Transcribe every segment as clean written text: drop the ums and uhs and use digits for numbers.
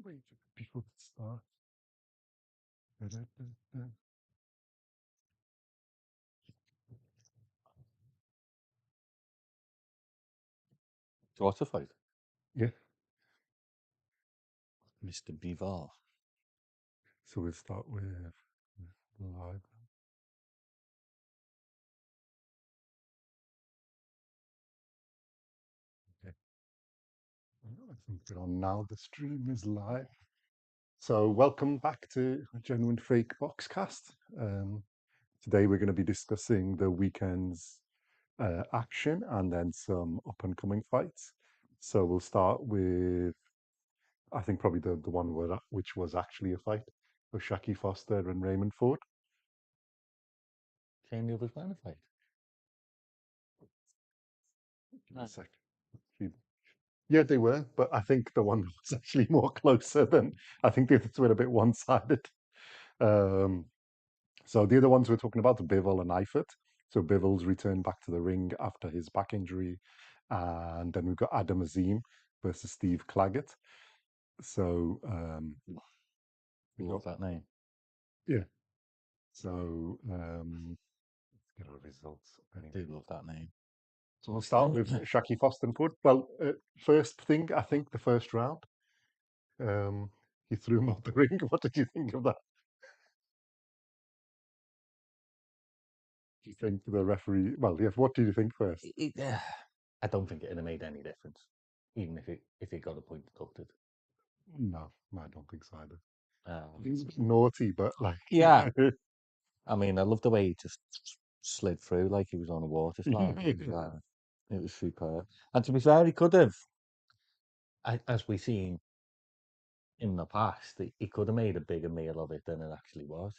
Wait before it starts. Da-da-da-da. So what's the fight? Yeah, Mr. Bivol. so we'll start with live. Okay. I think we're on now. The stream is live. So welcome back to Genuine Fake Boxcast. Today we're going to be discussing the weekend's action and then some up and coming fights. So we'll start with, I think probably the one which was actually a fight, with Shaki Foster and Raymond Ford. Shane the others won a fight. Give me a sec. Yeah, they were, but I think the one was actually more closer than I think the others were a bit one-sided. Um, so the other ones we're talking about, Bivol and Eifert. So Bivol's returned back to the ring after his back injury, and then we've got Adam Azim versus Steve Claggett. So Love that name. yeah. So let's get our results. I do love that name. So we'll start with Shaki Foster and Ford. Well, first thing, I think the first round, he threw him off the ring. What did you think of that? Do you think the referee? Well, yeah. What did you think first? I don't think it'd have made any difference, even if he got a point deducted. No, I don't think so either. Um, He was a bit naughty, but like, yeah, I mean, I love the way he just slid through like he was on a water slide. It was superb. And to be fair, he could have, as we've seen in the past, he could have made a bigger meal of it than it actually was.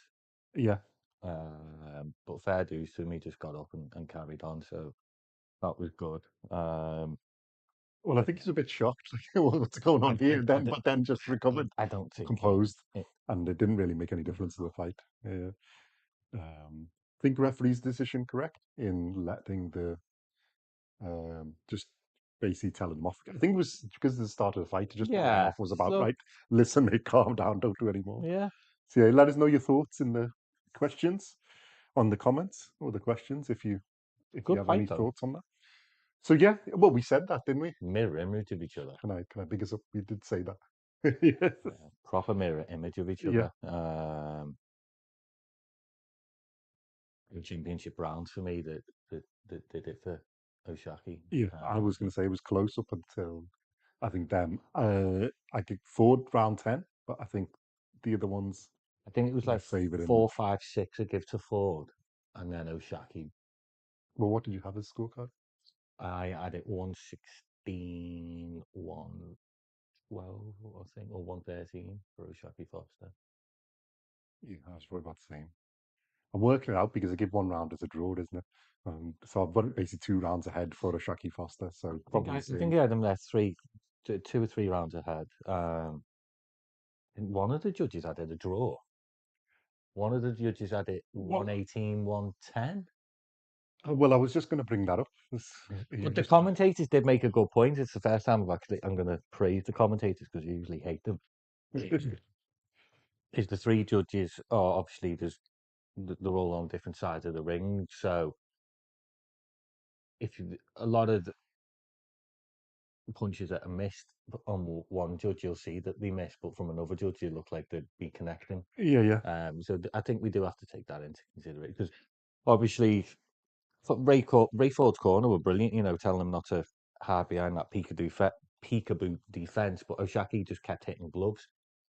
yeah. But fair dues to him, he just got up and carried on, so that was good. Well, I think he's a bit shocked, like, what's going on here? But then just recovered, I don't think composed, and it didn't really make any difference to the fight. Yeah. Think referee's decision correct in letting the just basically telling them off. I think it was because of the start of the fight, just telling them off was about right. Listen, mate, calm down, don't do anymore. Yeah. So yeah, let us know your thoughts in the questions, on the comments or the questions if you have any thoughts on that. So yeah, well, we said that, didn't we? Mirror image of each other. Can I big us up? We did say that. Yes. Yeah, proper mirror image of each Yeah. other. The championship rounds for me that did it for Oshaki. Yeah, I was going to say it was close up until I think them. I think Ford round 10, but I think the other ones. I think it was like favoured 4, 5, 6 I give to Ford, and then Oshaki. Well, what did you have as scorecard? I had it 116, 112, I think, or 113 for Oshaki Foster. Yeah, I was probably about the same. I'm working it out because I give one round as a draw, isn't it? So I've got basically 2 rounds ahead for Oshaki Foster. So probably I think I had them there 2 or 3 rounds ahead. And one of the judges had it a draw. One of the judges had it 118, 110. Well, I was just going to bring that up. But the commentators did make a good point. It's the first time I'm going to praise the commentators because I usually hate them. Is the 3 judges are obviously they're all on different sides of the ring. So if a lot of the punches that are missed on one judge, you'll see that they miss, but from another judge, you look like they'd be connecting. Yeah. So I think we do have to take that into consideration because obviously Ray Ford's corner were brilliant, telling them not to hide behind that peekaboo defense, but Oshaki just kept hitting gloves.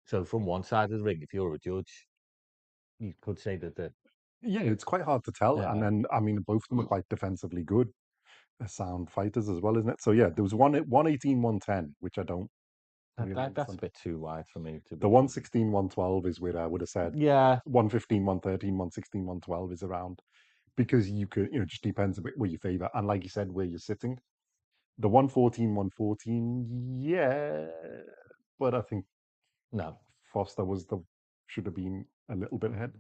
So from one side of the ring, if you're a judge, you could say that yeah, it's quite hard to tell. And then, I mean, both of them are quite defensively good, sound fighters as well, isn't it? So yeah, there was 118, 110, which I don't. That's a bit too wide for me. The 116, 112 is where I would have said. Yeah. 115, 113, 116, 112 is around, because you could, it just depends a bit where you favour. And like you said, where you're sitting. The 114, 114, yeah. But I think No. Foster should have been a little bit ahead.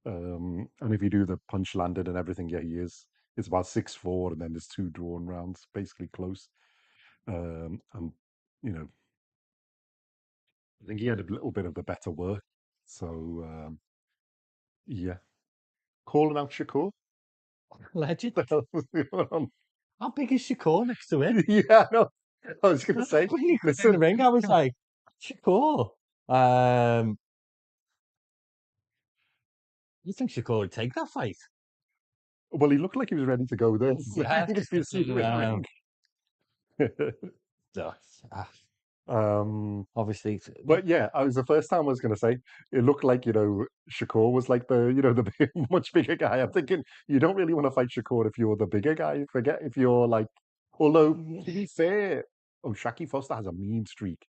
And if you do the punch landed and everything, yeah, he is. It's about 6-4, and then there's 2 drawn rounds, basically close. And I think he had a little bit of the better work. So yeah, calling out Shakur. Legend. What the hell was going on? How big is Shakur next to him? Yeah, no, I was going to say, When he got in the listen. ring, I was like, Shakur. Um, you think Shakur would take that fight? Well, he looked like he was ready to go there. So I Yeah. think if you see him in the Um, ring. no, ah, um, obviously, But yeah, I was the first time I was going to say it looked like Shakur was like the much bigger guy. I'm thinking you don't really want to fight Shakur if you're the bigger guy. Forget if you're like. Although to be fair, Shaki Foster has a mean streak,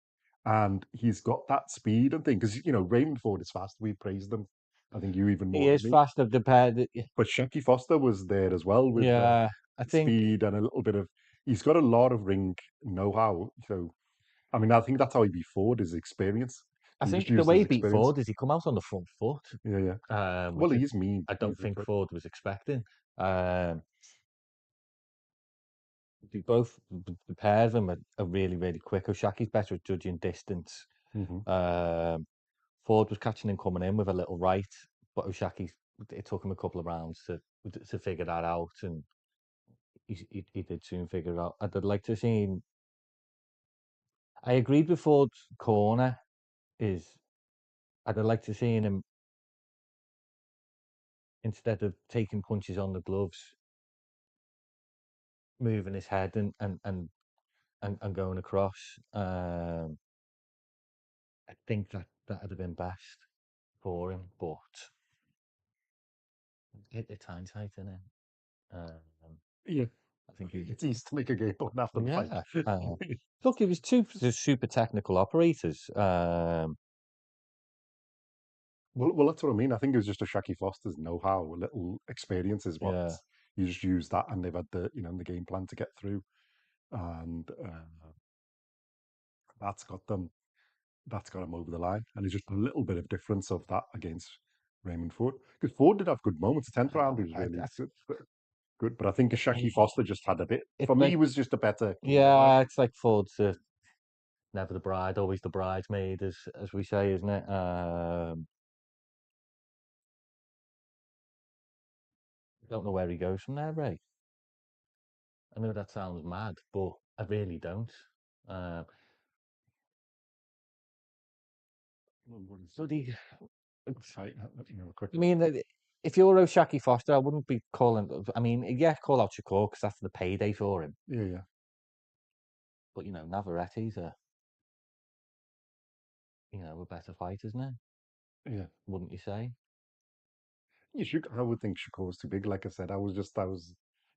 and he's got that speed and thing because Raymond Ford is fast. We praised them. I think you even he more than is me. fast of the pair. But Shaki Foster was there as well with Yeah, I think speed and a little bit of. He's got a lot of ring know-how. So I mean, I think that's how he beat Ford, his experience. I He just think the used way his he beat experience. Ford is he come out on the front foot, Yeah, yeah. Well, which he is mean. I don't He's a think threat. Ford was expecting. Um, the pair of them are really, really quick. Oshaki's better at judging distance. Hmm. Um, Ford was catching him coming in with a little right, but Oshaki, it took him a couple of rounds to figure that out, and he did soon figure it out. I'd like to see. I agreed with Ford's corner is I'd like to see him instead of taking punches on the gloves, moving his head and going across. I think that'd have been best for him, but it's hindsight, isn't it? Um, Yeah, I think he, it's easy to make a game plan after the fight. yeah. Look, it was two super technical operators. Well, that's what I mean. I think it was just a Shaki Foster's know-how, a little experience is what Yeah, you just use that, and they've had the game plan to get through, and that's got them. That's got him over the line, and it's just a little bit of difference of that against Raymond Ford because Ford did have good moments. The 10th I know. round was really good, but I think Shaki It, Foster just had a bit. it's For me, like, he was just a better game player. yeah, it's like Ford's never the bride, always the bridesmaid, as we say, isn't it? Don't know where he goes from there, Ray. I know that sounds mad, but I really don't. Uh, What is bloody, fight? Let me have a quick I look. mean, if you're Oshaki Foster, I wouldn't be calling. I mean, yeah, call out Shakur because that's the payday for him. Yeah, yeah, But Navarrete's a better fight, isn't it? yeah. Wouldn't you say? I would think Shakur's too big. Like I said, I was,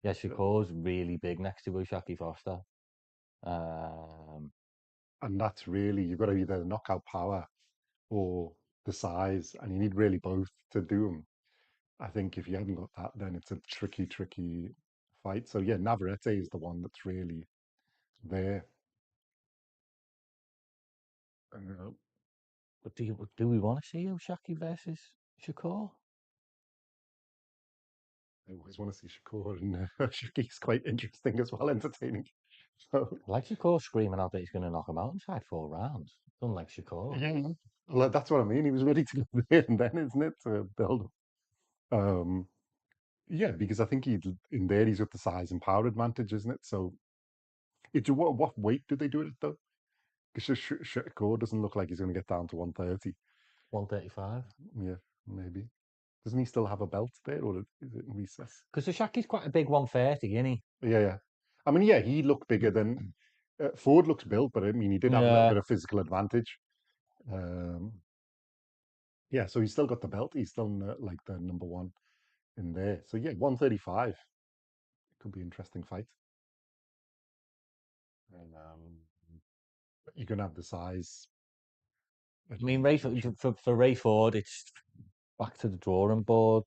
Yeah, uh, Shakur's really big next to Oshaki Foster. Um, and that's really you've got to either knockout power or the size, and you need really both to do them. I think if you haven't got that, then it's a tricky fight. So yeah, Navarrete is the one that's really there. Uh, but do we want to see Oshaki versus Shakur? I always want to see Shakur, and Shaki's quite interesting as well, entertaining. So I like Shakur screaming out that he's going to knock him out inside 4 rounds. Unlike Shakur. yeah, yeah. Well, that's what I mean. He was ready to go there and then, isn't it, to build up. Um, yeah, because I think he in there he's got the size and power advantage, isn't it? So what weight do they do it at though? Because Shakur doesn't look like he's going to get down to 130. 135. Yeah, maybe. Doesn't he still have a belt there, or is it in recess? Because Oshaki's quite a big 130, isn't he? Yeah, yeah. I mean, yeah, he looked bigger than Ford looks built, but I mean, he did have a little Yeah. bit of physical advantage. Um, yeah, so he's still got the belt. He's still like the number one in there. So yeah, 135 could be an interesting fight. And you're gonna have the size I mean, Ray, advantage. I'm sure. for Ray Ford, it's back to the drawing board.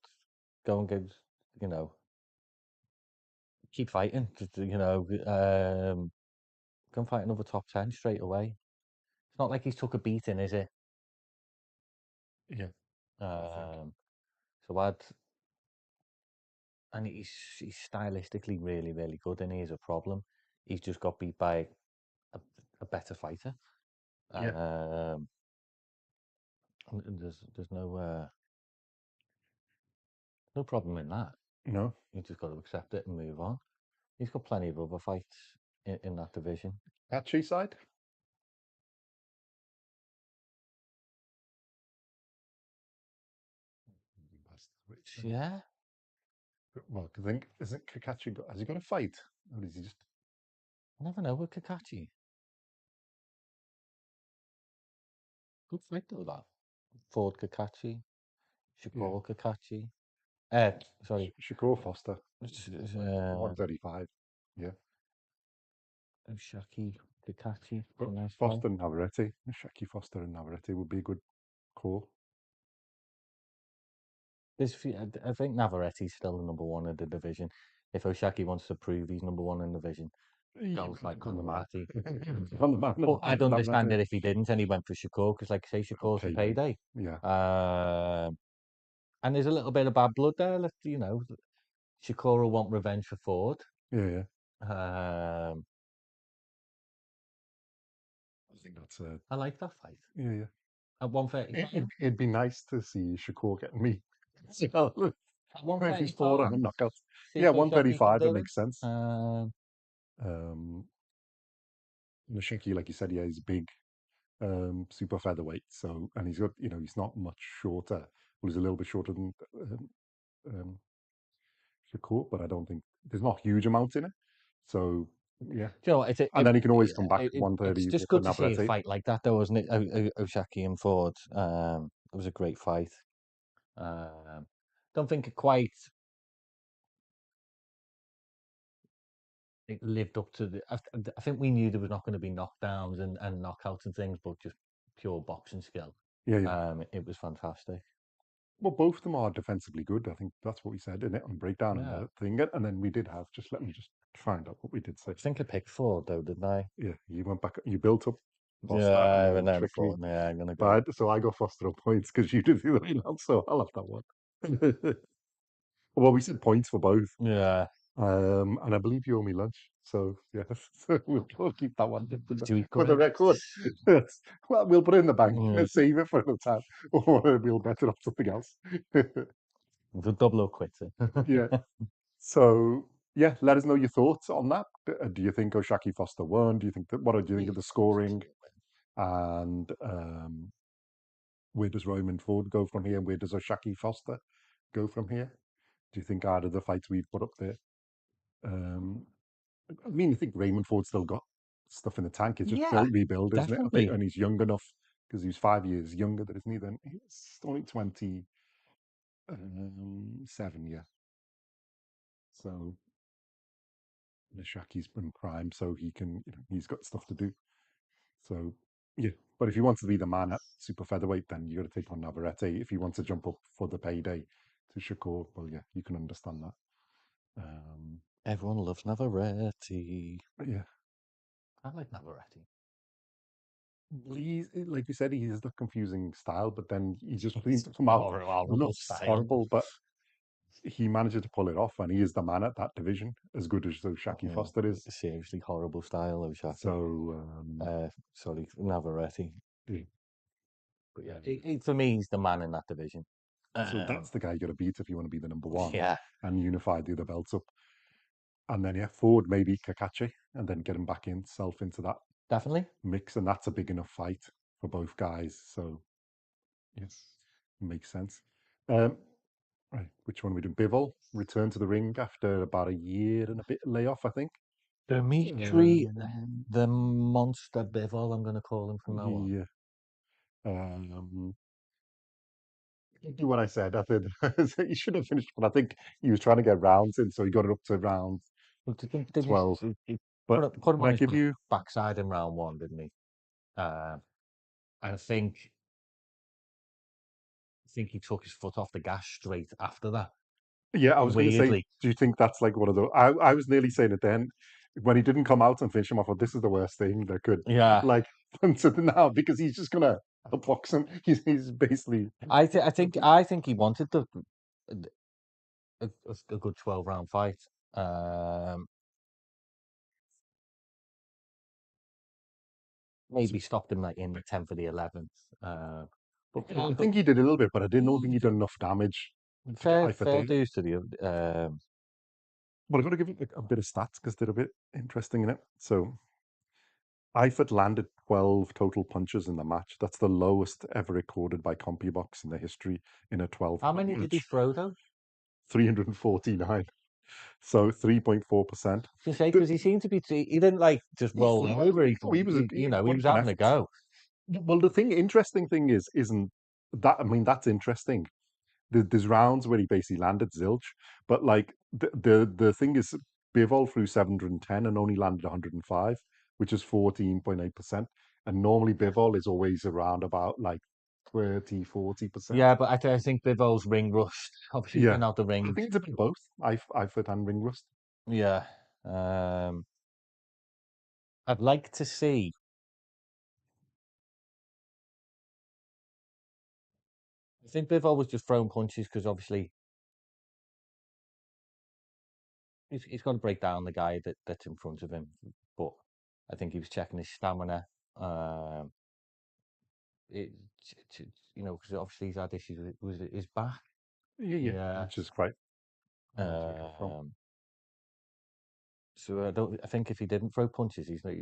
Go and get, you know, keep fighting. Go and fight another top 10 straight away. It's not like he's took a beating, is it? Yeah, I think. Um, so I'd, and he's stylistically really, really good, and he's a problem. He's just got beat by a, a better fighter. Yeah, Um, There's no problem in that. No, You just got to accept it and move on. He's got plenty of other fights in that division. Achi side. Yeah, Well, I think isn't Kakachi got? Has he got a fight, or is he just? I never know with Kakachi. Good fight though, that. Ford Kakachi, Yeah, Shakur Kakachi. Sorry. Shakur Foster, Uh, 135. Yeah, Shaki Kakachi. but A nice fight. Foster and Navarrete, Shaki Foster and Navarrete would be a good call. I think Navarrete's still the number one in the division. If Oshaki wants to prove he's number one in the division, You go put like on the man. Navarrete. On the man. But I'd understand Navarrete. it if he didn't and he went for Shakur because, like I say, Shakur's for Payday. payday. Yeah, And there's a little bit of bad blood there. Shakur will want revenge for Ford. yeah. Um, I think that's I like that fight yeah. at 135. It'd be nice to see Shakur getting me. So, At if he's four 135, on a knockout. see Yeah, if Oshaki can 135, it do it. makes sense. Um, Nishiki, like you said, yeah, he's big, super featherweight. So, and he's got, he's not much shorter. Well, he's a little bit shorter than um, Shakur, but I don't think there's not a huge amount in it. So, yeah. Do you know what? And then he can always come back to It's 130 just for good to see a Navarrete. fight like that, though, isn't it? Oshaki and Ford. It was a great fight. Don't think it lived up to the. I think we knew there was not going to be knockdowns and knockouts and things, but just pure boxing skill. Yeah. It was fantastic. Well, both of them are defensively good. I think that's what we said in it on breakdown and Yeah. the thing. And then we did have, just let me just find out what we did say. I think I picked Ford though, didn't I? Yeah, you went back, you built up Foster and Yeah, then and then tricked me. Ford. Yeah, I'm gonna go. But so I got Foster on points because you did the other way around, so I'll have that one. Well, we said points for both. Yeah. And I believe you owe me lunch. So yeah, so we'll keep that one Do we for the correct? record. Well, we'll put it in the bank. Yeah. Let's save it for another time. Or we'll bet it off something else. The double or quitter. Yeah. So yeah, let us know your thoughts on that. Do you think Oshaki Foster won? Do you think that? What do you think of the scoring? And where does Roman Ford go from here? Where does Oshaki Foster go from here? Do you think out of the fights we've put up there? I mean, I think Raymond Ford's still got stuff in the tank. It's just Yeah, built, rebuild, isn't it? I think, definitely. and he's young enough because he's 5 years younger, than isn't he? Then he's only 27, yeah. So Nishaki's been prime, so he can, he's got stuff to do. So yeah, but if he wants to be the man at super featherweight, then you got to take on Navarrete. If he wants to jump up for the payday to Shakur, well, yeah, you can understand that. Everyone loves Navarrete. But yeah, I like Navarrete. he's like you said, he has the confusing style, but then he just seems to come out. Horrible Not style. horrible, but he manages to pull it off, and he is the man at that division, as good as Shaki Foster is. Seriously horrible style of Shaki. So Sorry, Navarrete. yeah. But yeah, for me, he's the man in that division. So that's the guy you got to beat if you want to be the number one Yeah, and unify the other belts up. And then yeah, forward maybe Kakachi, and then get him back in self into that definitely. mix, and that's a big enough fight for both guys. So yes, makes sense. Right, which one are we doing? Bivol return to the ring after about a year and a bit layoff, I think. Dmitry, the monster Bivol, I'm going to call him from now on. Yeah. Um, do what I said. I think he should have finished, but I think he was trying to get rounds in, so he got it up to round Well, didn't 12. he But put him can on I his give you? backside in round one, didn't he? I think he took his foot off the gas straight after that. Yeah, I was going to say, Weirdly, do you think that's like one of the? I was nearly saying it then when he didn't come out and finish him. I thought this is the worst thing that could yeah. like happen to the now because he's just gonna outbox him. He's basically I think he wanted a good 12 round fight. Maybe stopped him like in the 10th or the 11th. But, Yeah, I but think he did a little bit, but I don't think he did enough damage to get Eifert fair down. dues to the But I've got to give it a bit of stats because they're a bit interesting in it. So Eifert landed 12 total punches in the match. That's the lowest ever recorded by CompuBox in the history in a 12 how round many did he match. throw though? 349. So 3.4%. To say The, because he seemed to be he didn't like just roll over. he was You he know, he put was in having a effort. go. Well, interesting thing isn't that, I mean, that's interesting. There's rounds where he basically landed zilch, but like the thing is, Bivol threw 710 and only landed 105, which is 14.8%. And normally Bivol is always around about like 30-40%. Yeah, but I think Bivol's ring rust. Obviously, Yeah, been out the I ring. think it's a bit of both. Eifert and ring rust. Yeah. Um, I'd like to see. I think Bivol was just throwing punches because obviously he's got to break down the guy that's in front of him. But I think he was checking his stamina. Um, it, you know, because obviously he's had issues with his back. Yeah, yeah, Yeah. which is quite hard to recover from. Um, so I don't. I think if he didn't throw punches, he's not.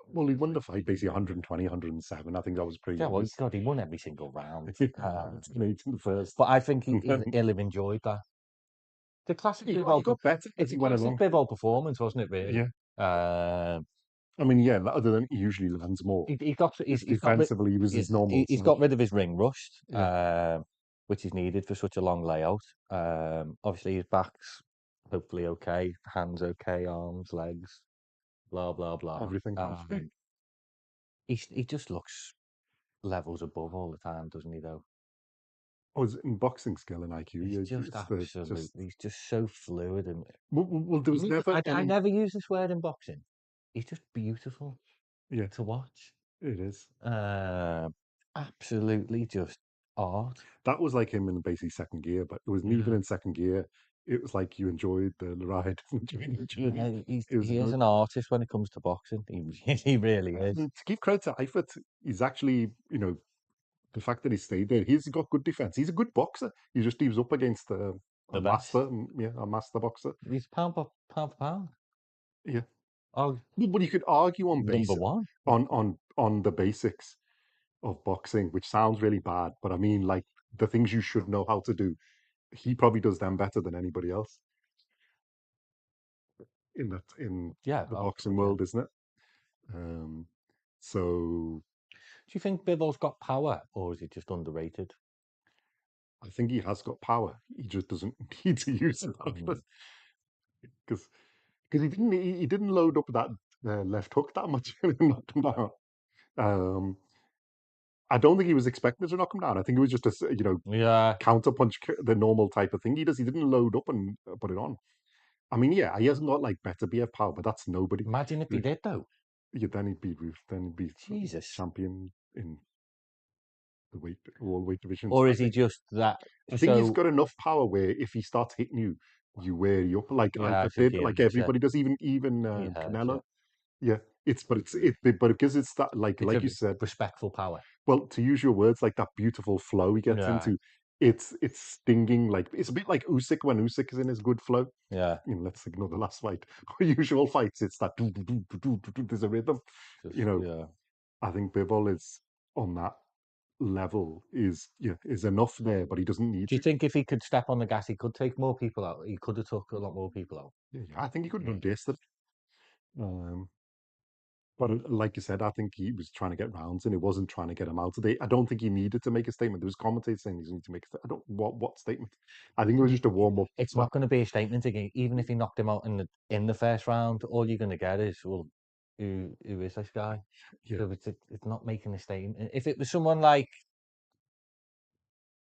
Well, he won the fight basically 120, 107. I think that was pretty Yeah, well, obvious. God, he won every single round. It's in the first. But I think And then, he'll have enjoyed that. The classic he Bivol. got better as It's he a went classic along. Bivol performance, wasn't it? Really. Yeah. Um, I mean, yeah, other than he usually lands more. Just he's got rid. defensively, he was Yeah, his normal he's self. got rid of his ring rust, Yeah, which is needed for such a long layout. Obviously his back's hopefully okay, hands okay, arms, legs, blah blah blah. everything. He just looks levels above all the time, doesn't he? Though Oh, it's in boxing skill and IQ. he's Yeah, just it's the absolute. just. He's just so fluid, and Well, there was never I any. never use this word in boxing. He's just beautiful Yeah, to watch. it is. Um, Absolutely just art. That was like him in basically second gear, but it wasn't even Yeah. in second gear. It was like you enjoyed the ride, enjoyed the journey. Yeah, It was he is good. an artist when it comes to boxing. He really is. And to give credit to Eifert, he's actually, the fact that he stayed there, he's got good defense. He's a good boxer. He was up against a The master, best. yeah, a master boxer. He's pound for pound. Yeah, Oh, but you could argue on number base one. on the basics of boxing, which sounds really bad, but I mean, like the things you should know how to do. He probably does them better than anybody else in Yeah, the oh boxing God, yeah. world, isn't it? Um, so Do you think Bivol's got power, or is he just underrated? I think he has got power. He just doesn't need to use it Mm. because he didn't load up that left hook that much and knocked him down. Um, I don't think he was expecting to knock him down. I think it was just Yeah. counter punch, the normal type of thing he does. He didn't load up and put it on. I mean, yeah, he hasn't got like better BF power, but that's nobody. Imagine if he Like, did though. yeah, then he'd be Jesus. champion in the all weight divisions. Or I is he think. just that? I think he's So got enough power where if he starts hitting you, you wear you up like yeah, I Eifert think did, he like has. Yeah, everybody does, even he has. Canelo. Yeah, Yeah, but because it's that it's like a you said. respectful power. Well, to use your words, like that beautiful flow he gets Yeah, into, it's stinging. Like it's a bit like Usyk when Usyk is in his good flow. yeah. Let's ignore the last fight. Usual fights, it's that there's a rhythm. Just yeah. I think Bivol is on that level is enough there, but he doesn't need Do you to. think if he could step on the gas, he could take more people out? He could have took a lot more people out. Yeah, I think he could have done this. Um, but like you said, I think he was trying to get rounds, and he wasn't trying to get him out today. I don't think he needed to make a statement. There was commentators saying he needed to make a statement. I don't what statement. I think it was just a warm up. It's not going to be a statement again. Even if he knocked him out in the first round, all you're going to get is, well, who is this guy? Yeah, So it's not making a statement. If it was someone like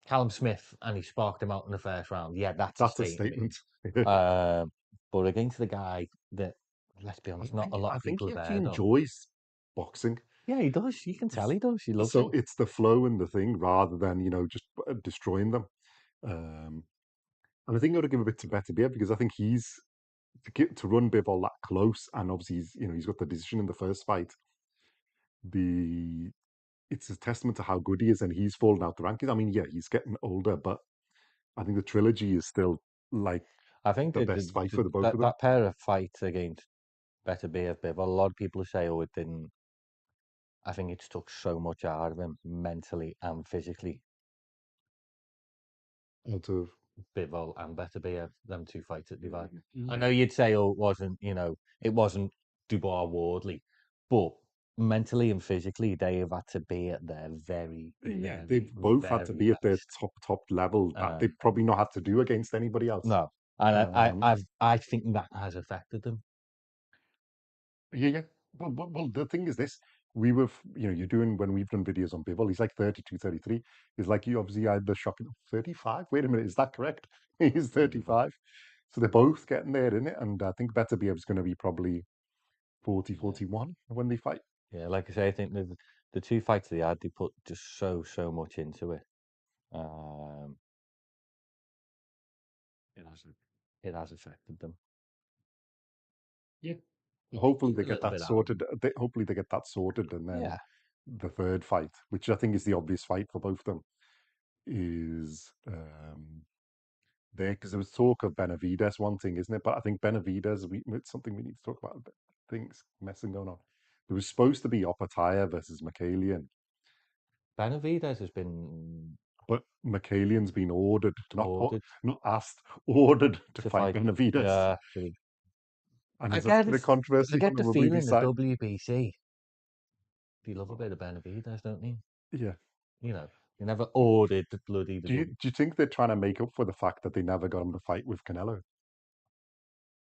Callum Smith and he sparked him out in the first round, yeah, that's a that's a statement. statement. Um, but against the guy that, let's be I honest, not a think lot I of think people he are actually there though. enjoys boxing. Yeah, he does. You can tell he does. He loves So it. it's the flow and the thing rather than just destroying them. Um, and I think I got to give a bit to Better Beer because I think he's to run Bivol that close, and obviously he's got the decision in the first fight. The it's a testament to how good he is, and he's fallen out the rankings. I mean, yeah, he's getting older, but I think the trilogy is still like I think the best fight for the both of them. that pair of fights against Better Bivol, a lot of people say, oh, it didn't. I think it's took so much out of him mentally and physically. Out of Bivol and Better Biev, them two fights that they've had. I yeah, know you'd say, oh, it wasn't Dubois Wardley, but mentally and physically, they have had to be at their very, yeah, very, they've both had to very be at their best. top level that they've Um, probably not had to do against anybody else. no, and Um, I think that has affected them. yeah, yeah. Well, the thing is this. We were, you're doing when we've done videos on Bivol, he's like 32, 33. He's like, you obviously had the shocking 35. Wait a minute, is that correct? He's Mm. 35. So they're both getting there, isn't it? And I think Better is going to be probably 40, Yeah, 41 when they fight. yeah. Like I say, I think the two fights they had, they put just so much into it. Um, it has it has affected them Yeah. Hopefully they a get little that bit. Out. sorted. Hopefully they get that sorted, and then Yeah, the third fight, which I think is the obvious fight for both of them, is there because there was talk of Benavides one thing, isn't it? But I think Benavides, it's something we need to talk about. Things messing going on. There was supposed to be Opataya versus Michaelian, Benavides has been but Michaelian's been ordered, ordered not asked, ordered to to fight fight. Benavides, Yeah, and I there's a get bit it. of I controversy get on the the Republican feeling the side. WBC. They love a bit of Benavides, don't they? Yeah. You know, they never ordered the bloody the Do you think they're trying to make up for the fact that they never got him to fight with Canelo?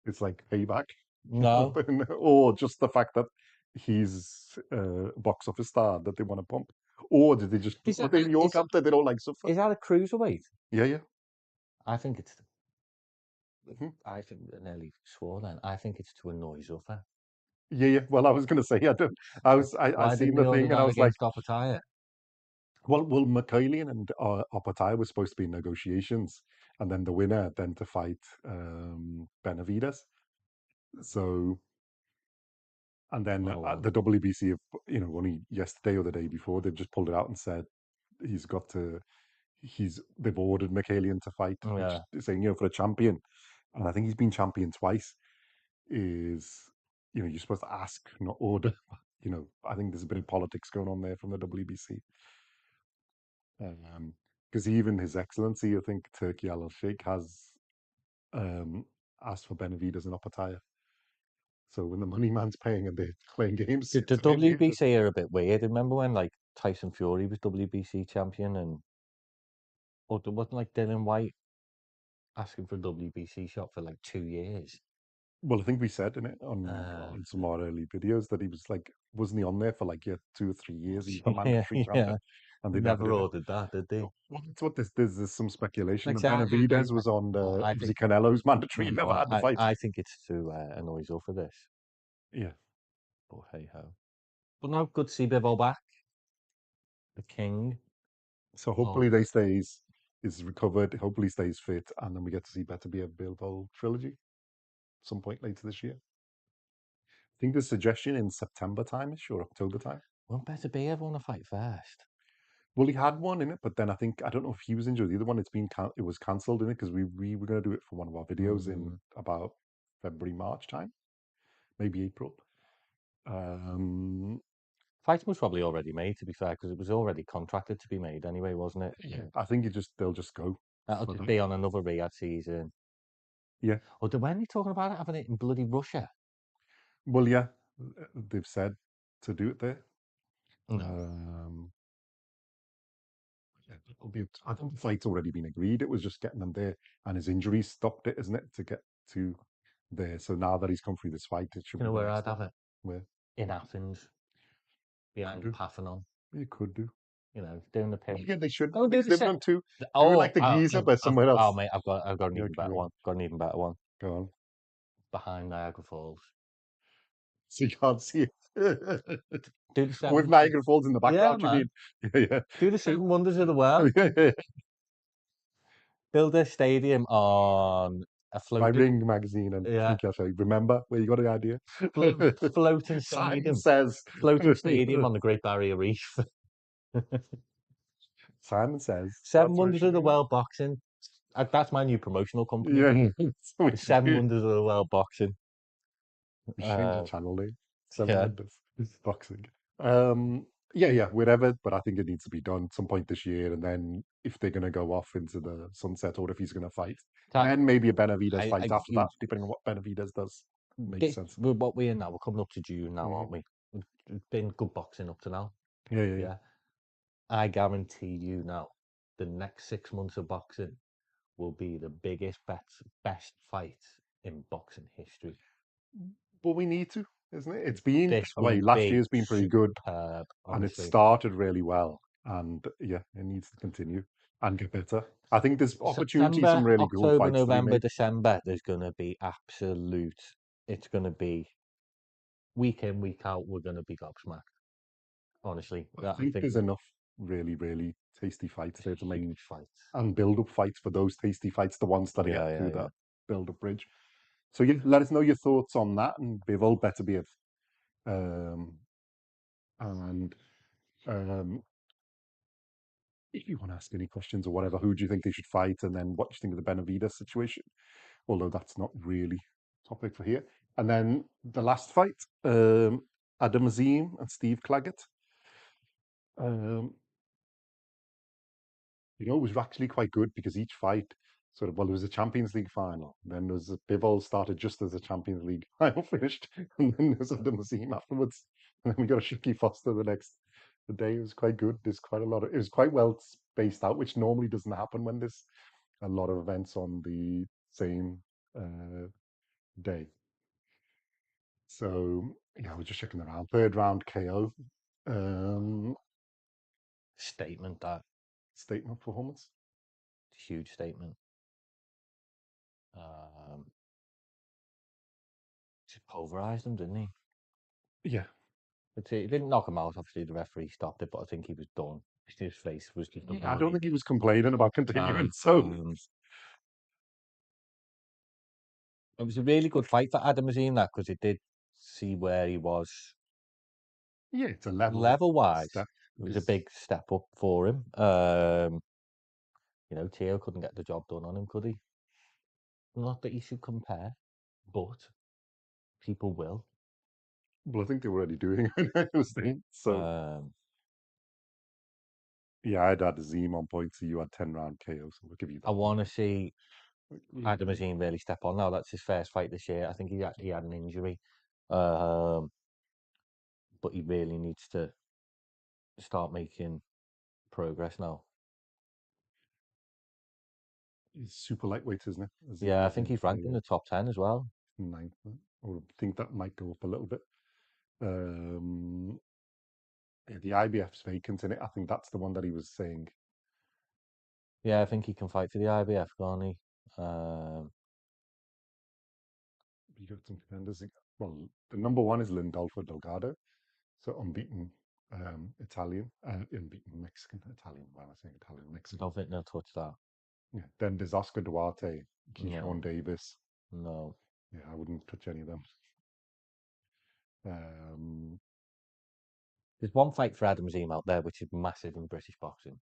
It's like payback, No, or just the fact that he's a box office star that they want to pump, or did they just is are that they in your camp that they don't like suffer? is that a cruiserweight? Yeah, yeah, I think it's. mhm. I think I nearly swore then. I think it's to annoy Zuffa. Yeah, yeah. Well, I was going to say I don't. I Why seen didn't the they order thing and I that was like, against Opataya? well, Mikhailian and Opatai was supposed to be in negotiations, and then the winner then to fight Benavides. So, and then Oh well, the WBC, have, only yesterday or the day before, they've just pulled it out and said he's got to. They've ordered Mikhailian to fight, which yeah. is saying, for a champion, and I think he's been champion twice. Is you're supposed to ask, not order. I think there's a bit of politics going on there from the WBC. Because even His Excellency, I think Turkey Al Sheikh has asked for Benavides and Opataya. So when the money man's paying and they're playing games, The it's really interesting. WBC are a bit weird. Remember when like Tyson Fury was WBC champion and or there wasn't like Dylan White asking for a WBC shot for like 2 years. Well, I think we said in it Uh, on some of our early videos that he was like, wasn't he on there for like 2 or 3 years? He was the yeah, mandatory champion, yeah. and They they never never did it. ordered that, did they? Well, that's what there's some speculation Like I that say, Benavides was on I obviously think Canelo's mandatory and no, never had the fight. I think it's to annoy Zoe for this. Yeah. But hey ho. But no, good to see Bivol back, the king. So Oh, hopefully they is recovered. Hopefully stays fit, and then we get to see Better Be a Bilbo trilogy some point later this year. I think there's a suggestion in September time-ish or October time. won't better be everyone to fight first. Well, he had one in it, but then I don't know if he was injured. The other one, it was cancelled in it because we were going to do it for one of our videos in Mm. about February, March time, maybe April. Um, Fight was probably already made, to be fair, because it was already contracted to be made anyway, wasn't it? yeah, I think they'll just go That'll for just that. be on another Riyadh season. Yeah. Or when are you talking about it, having it in bloody Russia? Well, yeah, they've said to do it there. No. Um, yeah, I think the fight's already been agreed. It was just getting them there, and his injuries stopped it, isn't it, to get to there. So now that he's come through this fight, it should You be know the where next I'd step. have it? Where In Athens, could behind the do, Parthenon. you could do. Doing the Well, pin. yeah, they should Go and do because the they've set. done two. Do it Oh, like the Giza, but somewhere oh, else. mate, I've got an Yeah, even better carry on. one. Got an even better one Go on. behind Niagara Falls. So you can't see it. Do the With seven. Niagara Falls in the Yeah, background, you man. mean? Yeah, Do the seven wonders of the world. yeah. Build a stadium on a My floating, Ring magazine and yeah, remember where you got the idea? floating Sign stadium, says. floating stadium on the Great Barrier Reef. Simon Says. Seven That's where it Wonders should of the be. World Boxing. That's my new promotional company. Yeah, yeah. So we The should Seven Wonders of the World Boxing. we should change the Uh, channel name. Seven yeah. Wonders. Boxing. Yeah, yeah, whatever. But I think it needs to be done some point this year. And then if they're going to go off into the sunset, or if he's going to fight, That, then maybe a Benavidez I, fight after that, you, depending on what Benavidez does. Makes this, sense. with what we're in now, we're coming up to June now, Hmm. aren't we? It's been good boxing up to now. Yeah, yeah, yeah. Yeah. I guarantee you now, the next 6 months of boxing will be the biggest, best fight in boxing history. But we need to, isn't it? It's been This away. will Last be year's been pretty good, superb, and it honestly. started really well. And yeah, it needs to continue and get better. I think there's opportunities, some September, really cool October, fights to be November, made. December, there's going to be absolute, it's going to be week in, week out, we're going to be gobsmacked. Honestly, I I think think there's enough really, really tasty fights there to make huge fights. and build up fights for those tasty fights, the ones that get Yeah, yeah, through yeah. that build up bridge. So yeah, let us know your thoughts on that, and Bivol better be it. Um, and um, if you want to ask any questions or whatever, who do you think they should fight, and then what do you think of the Benavides situation? Although that's not really topic for here. And then the last fight, Adam Azim and Steve Claggett. Um, it was actually quite good because each fight sort of, well, it was a Champions League final. Then there was Bivol started just as a Champions League final finished, and then there's Adam Azim afterwards. And then we got a Shiki Foster the day. It was quite good. There's quite a lot of, it was quite well spaced out, which normally doesn't happen when there's a lot of events on the same day. So yeah, I was just checking around. Third round KO. Um, Statement, that Statement performance. huge statement. Um, just pulverized him, didn't he? Yeah. He didn't knock him out. Obviously, the referee stopped it, but I think he was done. His face was just I don't avoid. think he was complaining about continuing. And So it was a really good fight for Adam Azim, that, because it did see where he was yeah, it's a level level wise. step. It was a Is big step up for him. Theo couldn't get the job done on him, could he? Not that he should compare, but people will. well, I think they were already doing it. I was thinking. So Um, yeah, I'd had a Zim on points, so you had 10 round KO, so we'll give you I that one. want to see Adam Mm. Azim really step on now. That's his first fight this year. I think he had an injury, um, but he really needs to start making progress now. He's super lightweight, isn't it? Azim, Yeah, I I think think he's ranked in the top 10 as well. ninth, or I think that might go up a little bit. Um, yeah, the IBF's vacant in it. I think that's the one that he was saying. Yeah, I think he can fight for the IBF, can't he? You got some contenders. Well, the number one is Lindolfo Delgado, so unbeaten Italian, unbeaten Mexican, Italian. Why am I saying Italian? I Mexican. don't think they'll touch that. Yeah. Then there's Oscar Duarte, Keyshawn No, Davis. no. Yeah, I wouldn't touch any of them. Um, There's one fight for Adam Azim out there which is massive in British boxing.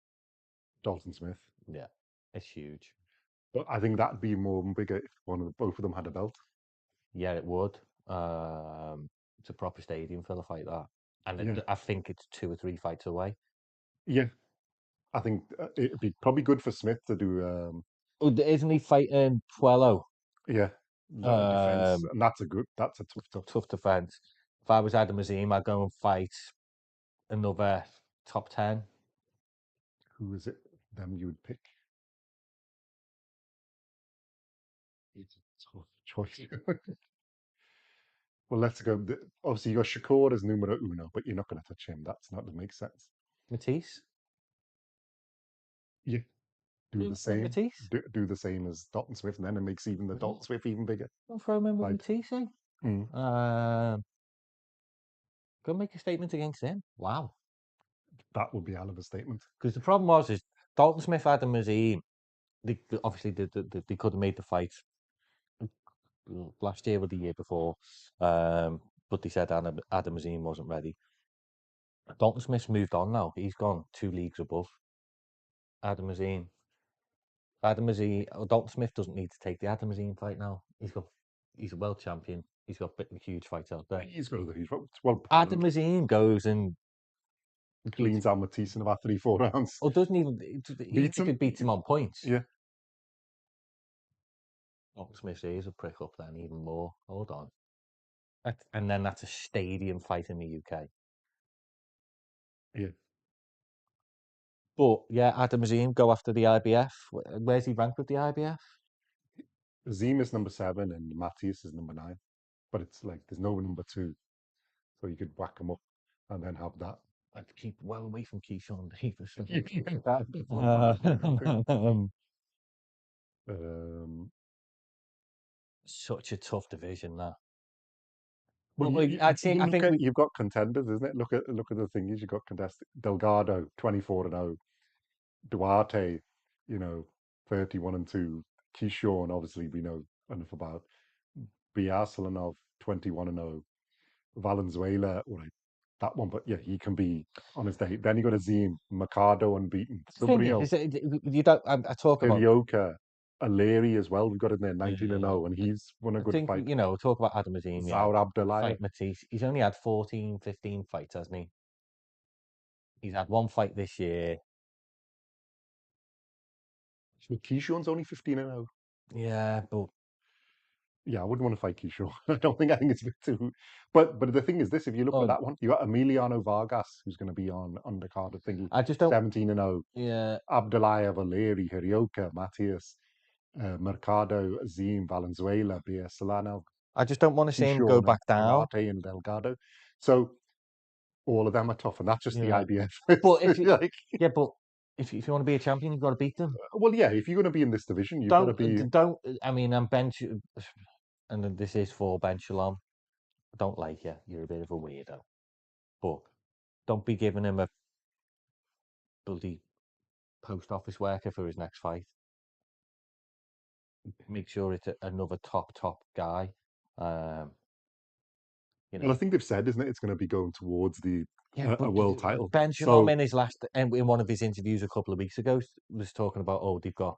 Dalton Smith, Yeah, it's huge. but I think that'd be more bigger if both of them had a belt. Yeah, it would. It's a proper stadium for a fight that, and Yeah, I think it's 2 or 3 fights away. yeah. I think it'd be probably good for Smith to do. Oh, isn't he fighting Puello? Yeah, defense, Um, and that's a tough. Tough defense. If I was Adam Azim, I'd go and fight another top 10. Who is it? Them you would pick? It's a tough choice. Well, let's go. Obviously, you got Shakur as numero uno, but you're not going to touch him. That's not that makes sense. Matisse? Yeah, do the same. Matisse? Do the same as Dalton Smith, and then it makes even the Dalton Swift even bigger. Don't throw him in with Right. Matisse, eh? Mm. Go make a statement against him. Wow. That would be a hell of a statement. Because the problem is Dalton Smith, Adam Azim, obviously they could have made the fight last year or the year before, but they said Adam Azim wasn't ready. Dalton Smith's moved on now. He's gone 2 leagues above Adam Azim. Dalton Smith doesn't need to take the Adam Azim fight now. He's a world champion. He's got huge fights out there. He's got he's well Adam planned. Azim goes and Cleans out Matisse in about 3-4 rounds. or doesn't even Beats he him. could beat him on points. Yeah. Dalton Smith's ears will prick up then even more. Hold on. And then that's a stadium fight in the UK. Yeah. But yeah, Adam Azim go after the IBF. Where's he ranked with the IBF? Azim is number 7 and Matthias is number 9. But it's like there's no number 2. So you could whack them up and then have that. I'd keep well away from Keyshawn Davis. Such a tough division, that. Well, Well, I you look think at you've got contenders, isn't it? Look at the thingies. You've got contested Delgado 24-0, Duarte, 31-2, Keyshawn, obviously we know enough about, Biasalanov 21-0, Valenzuela, all right, that one, but yeah, he can be on his day. Then you got Azim, Mercado unbeaten, the thing somebody else, is, you don't. I talk about Hirioka, Aleri as well. We've got in there 19-0, and I he's won a good think fight. talk about Adam Azim. Yeah, Zaur Abdulayev. fight Matisse. He's only had 14, 15 fights, hasn't he? He's had 1 fight this year. So Keyshawn's only 15-0. Yeah, but Yeah, I wouldn't want to fight Keyshawn. I think it's a bit too. But the thing is this: if you look at that one, you got Emiliano Vargas, who's going to be on undercard of thingy, I just don't. 17-0. Yeah, Abdulayev, Valeri, Hirioka, Matthias, Mercado, Azim, Valenzuela, Bia Solano, I just don't want to see him go Keyshawn, and back down. Duarte and Delgado. So all of them are tough, and that's just the Yeah, IBF. but if you, Like, yeah, but if you want to be a champion, you've got to beat them. well, yeah, if you're going to be in this division, you've got to be. Don't. I mean, I'm bench, and then this is for Ben Shalom. I don't like you. You're a bit of a weirdo. But don't be giving him a bloody post office worker for his next fight. Make sure it's another top guy. Well, I think they've said, isn't it? It's going to be going towards the Yeah, a but world title. Ben Shalom So in his last, and in one of his interviews a couple of weeks ago, was talking about, oh, they've got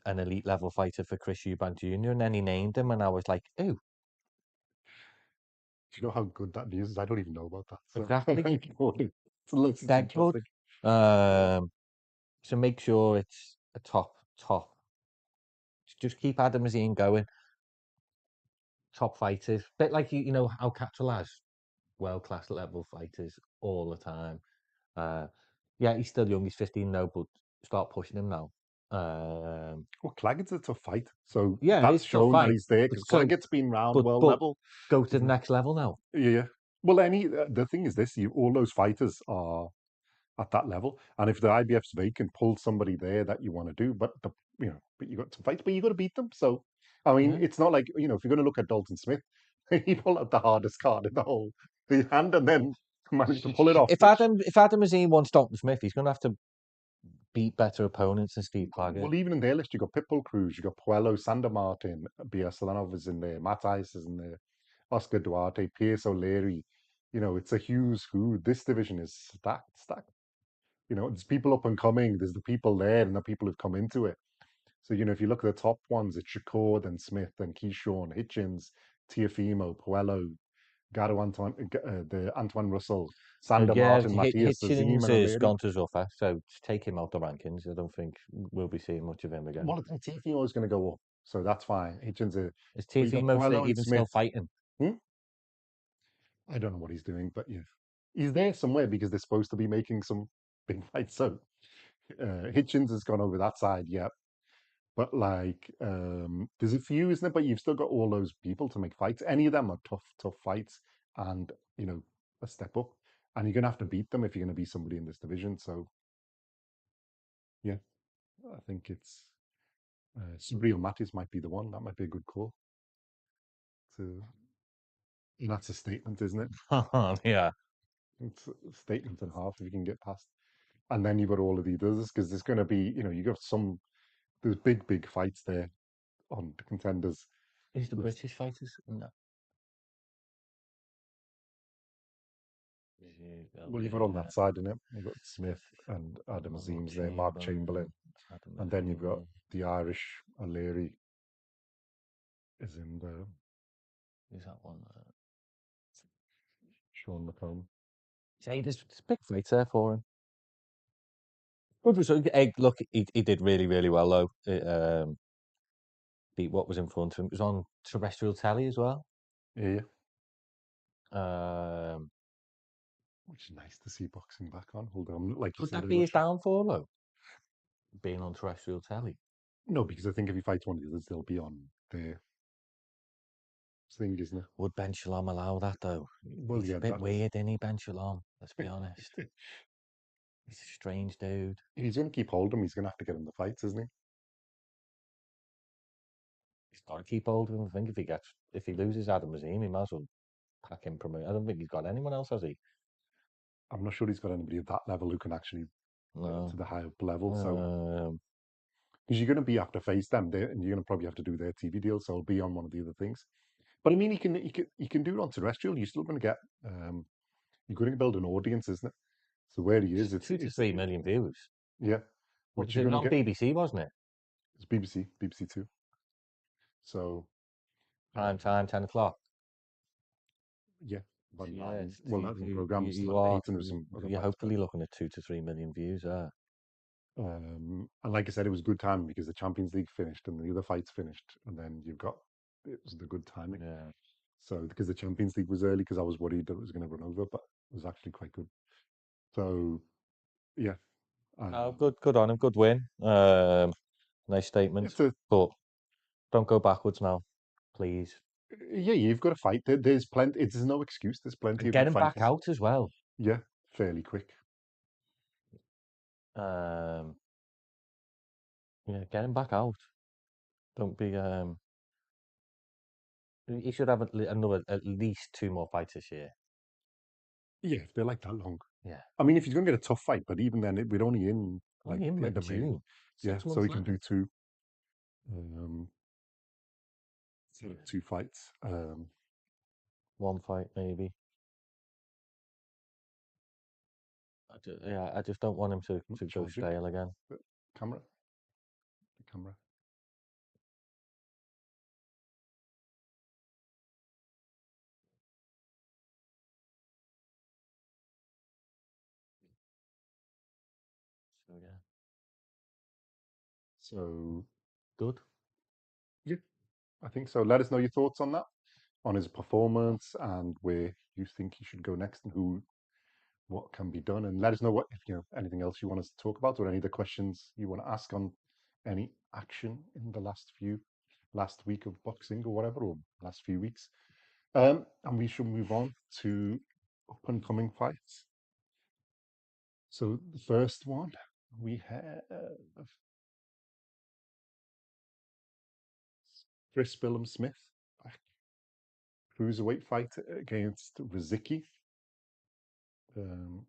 an elite level fighter for Chris Eubank Jr. And then he named him, and I was like, oh, do you know how good that news is? I don't even know about that. So exactly. it's That good. interesting. So make sure it's a top. Just keep Adam Azim going. Top fighters, bit like how Catterall has world class level fighters all the time. Yeah, he's still young. He's 15 now, but start pushing him now. Well, Claggett's a tough fight, so Yeah, that's it's a tough shown that fight. he's there But because so, Claggett's been round world but level, go to the isn't it? next level now. Yeah. Well, the thing is this: all those fighters are at that level, and if the IBF's vacant, pull somebody there that you want to do. But but you got some fights, but you got to beat them. So, I mean, Yeah. it's not like if you're going to look at Dalton Smith, he pulled out the hardest card in the hand, and then managed to pull it off. If Adam Azim wants Dalton Smith, he's going to have to beat better opponents than Steve Claggett. Well, even in their list, you got Pitbull Cruz, you got Puello, Sander Martin, Bia Solanov is in there, Matt Ice is in there, Oscar Duarte, Pierce O'Leary. It's a who's who. This division is stacked. There's people up and coming. There's the people there, and the people who've come into it. So if you look at the top ones, it's Shakur, then Smith, then Keyshawn, Hitchens, Tiafimo, Puello, Gato Antoine, the Antoine Russell, So Sander yeah, Martin, Matthias, Azim, Hitchens and has O'Leary. gone to Zuffa, so take him out the rankings. I don't think we'll be seeing much of him again. Well, Tiafimo is going to go up, so that's fine. Hitchens, Is but you got Tiafimo Puello and even still Smith. fighting? I don't know what he's doing, but yeah, he's there somewhere because they're supposed to be making some big fights. So Hitchens has gone over that side, yeah. But like, there's a few, isn't it? But you've still got all those people to make fights. Any of them are tough fights, and a step up. And you're gonna have to beat them if you're gonna be somebody in this division. So yeah, I think it's Real Mattis might be the one. That might be a good call. To and that's a statement, isn't it? Yeah. It's a statement and a half if you can get past. And then you've got all of the others because there's going to be, you got there's big fights there on the contenders Is the list. British fighters? No. Well, you've got on that side, innit? You've got Smith and Adam Mark Azim's there, Mark Chamberlain, Chamberlain, Adam and then you've got Azim. the Irish O'Leary is in the Who's that one? Sean McComb. Say, there's big fights there for him. Good result. Look, he did really, really well though. Beat what was in front of him. It was on terrestrial telly as well. Yeah, Um, which is nice to see boxing back on. Hold on, like you could said, that it be his was downfall though? Being on terrestrial telly. no, because I think if he fights one of the others, they'll be on their thing, isn't it? Would Ben Shalom allow that though? Well, He's a yeah, bit that is. weird, isn't he, Ben Shalom? Let's be honest. He's a strange dude. He's going to keep holding him. He's going to have to get in the fights, isn't he? He's got to keep hold of him. I think if he loses Adam Azim, he might as well pack him promote. I don't think he's got anyone else, has he? I'm not sure he's got anybody at that level who can actually get No. to the higher level. So, Um, because you're going to be have to face them, and you're going to probably have to do their TV deal. So, he'll be on one of the other things. But I mean, he can do it on terrestrial. You're still going to get you're going to build an audience, isn't it? So where he is, two to three million views. yeah, What which was you're it? It was going to on get. BBC, wasn't it? It's BBC Two. So Prime time, 10 o'clock. yeah, about So yeah, nine. Well, not in programs, you like are eight, and there's some other you're fights, but hopefully looking at 2 to 3 million views there. and like I said, it was good timing because the Champions League finished and the other fights finished, and then you've got it was the good timing. Yeah. So because the Champions League was early, because I was worried that it was going to run over, but it was actually quite good. So yeah, Oh, um, good on him. Good win. Nice statement. it's a But don't go backwards now, please. yeah, you've got to fight. There's plenty. It's there's no excuse. There's plenty And of get good him back fighters. out as well. Yeah, fairly quick. Um, yeah, get him back out. Don't be. He should have at least 2 more fights this year. Yeah, if they're like that long. Yeah. I mean, if he's going to get a tough fight, but even then, we're only in like Only in end of May. June. Yeah, Six so months he can left. do two, sort of two fights. 1 fight maybe. I just don't want him to go Charging stale again. the camera, the camera. So yeah, So good. yeah, I think so. Let us know your thoughts on that, on his performance, and where you think he should go next, and what can be done, and let us know what if you know anything else you want us to talk about, or any other questions you want to ask on any action in the last week of boxing or whatever, or last few weeks. And we shall move on to up and coming fights. So the first one we have Chris Smith, cruiserweight fight against Rizicki, um,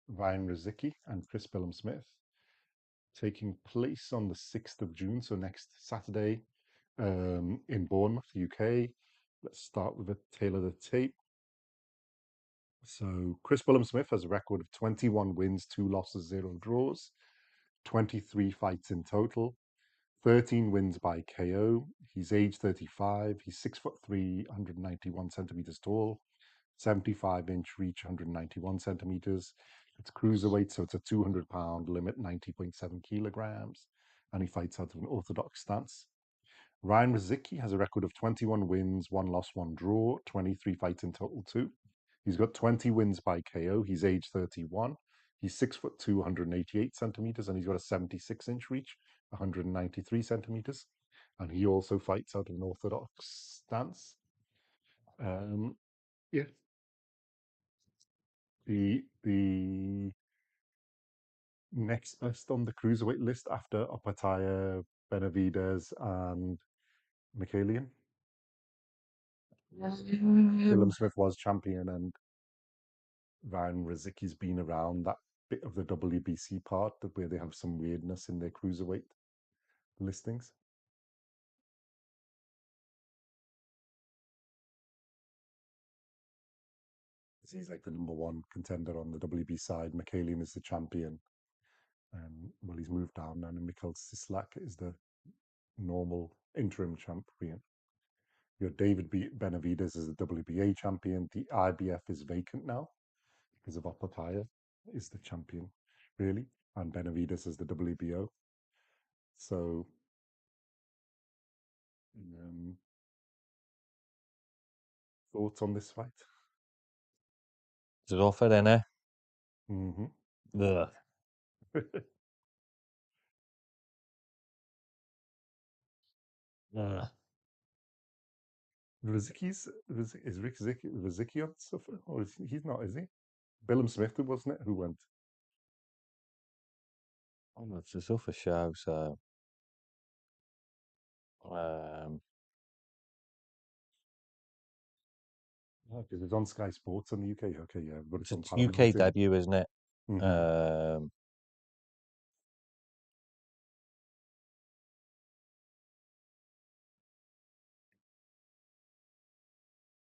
Ryan Rizicki and Chris Smith, taking place on the 6th of June, so next Saturday, in Bournemouth, UK. Let's start with a tail of the tape. So Chris Smith has a record of 21 wins, 2 losses, 0 draws, 23 fights in total, 13 wins by KO. He's age 35. He's 6'3", 191 centimeters tall, 75-inch reach, 191 centimeters. It's cruiserweight, so it's a 200-pound limit, 90.7 kilograms, and he fights out of an orthodox stance. Ryan Rizicki has a record of 21 wins, 1 loss, 1 draw, 23 fights in total too. He's got 20 wins by KO. He's age 31. He's 6'2", 188 centimeters, and he's got a 76-inch reach, 193 centimeters. And he also fights out of an orthodox stance. Yeah, the next best on the cruiserweight list after Opataya, Benavides, and Mikhailian. Willem Smith was champion, and Ryan Rizicki's been around that bit of the WBC part where they have some weirdness in their cruiserweight listings. He's like the #1 contender on the WB side. Mikhailian is the champion. Well, he's moved down now, and Mikhail Sislak is the normal interim champion. Your David Benavides is the WBA champion. The IBF is vacant now because of Opataya is the champion, really, and Benavides is the WBO. So, thoughts on this fight? It's an offer, innit? Mm-hmm. Ugh. Ugh. Is Riziki on suffer, or he's not? Is he? Billum Smith, wasn't it? Who went? Oh, it's a tougher show, so Because it's on Sky Sports in the UK. Okay, yeah, but it's on it's Paramount UK here. debut, isn't it? Mm-hmm.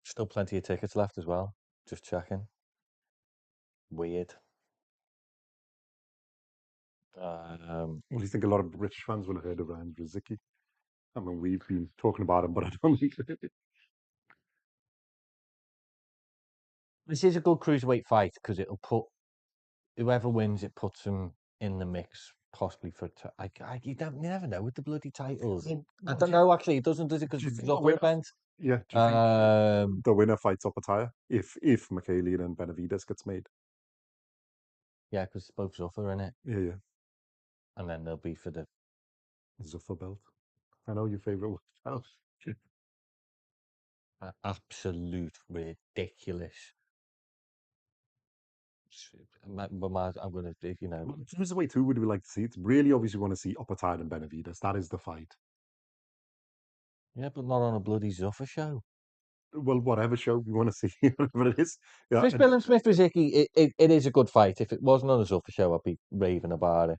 Still plenty of tickets left as well. Just checking. Weird. Well, you think a lot of British fans will have heard of Ryan Riziki? I mean, we've been talking about him, but I don't think. This is a good cruiserweight fight because it'll put whoever wins, it puts them in the mix, possibly for. You never know with the bloody titles. I don't know. Actually, it doesn't, does it? Because Do you it's think a the Zoffa winner? event. Yeah. Do you think the winner fights Opataya if Mikhailian and Benavides gets made? Yeah, because both Zoffa in it, Yeah, yeah. and then they'll be for the Zuffa belt. I know your favorite belt. absolute ridiculous. I'm gonna, Cruiserweight, who would we like to see? It's really obvious we want to see Opataya and Benavides. That is the fight. Yeah, but not on a bloody Zuffa show. Well, whatever show we want to see, whatever it is. Yeah. Chris Bill and Smith Riziki, it is a good fight. If it wasn't on a Zuffa show, I'd be raving about it.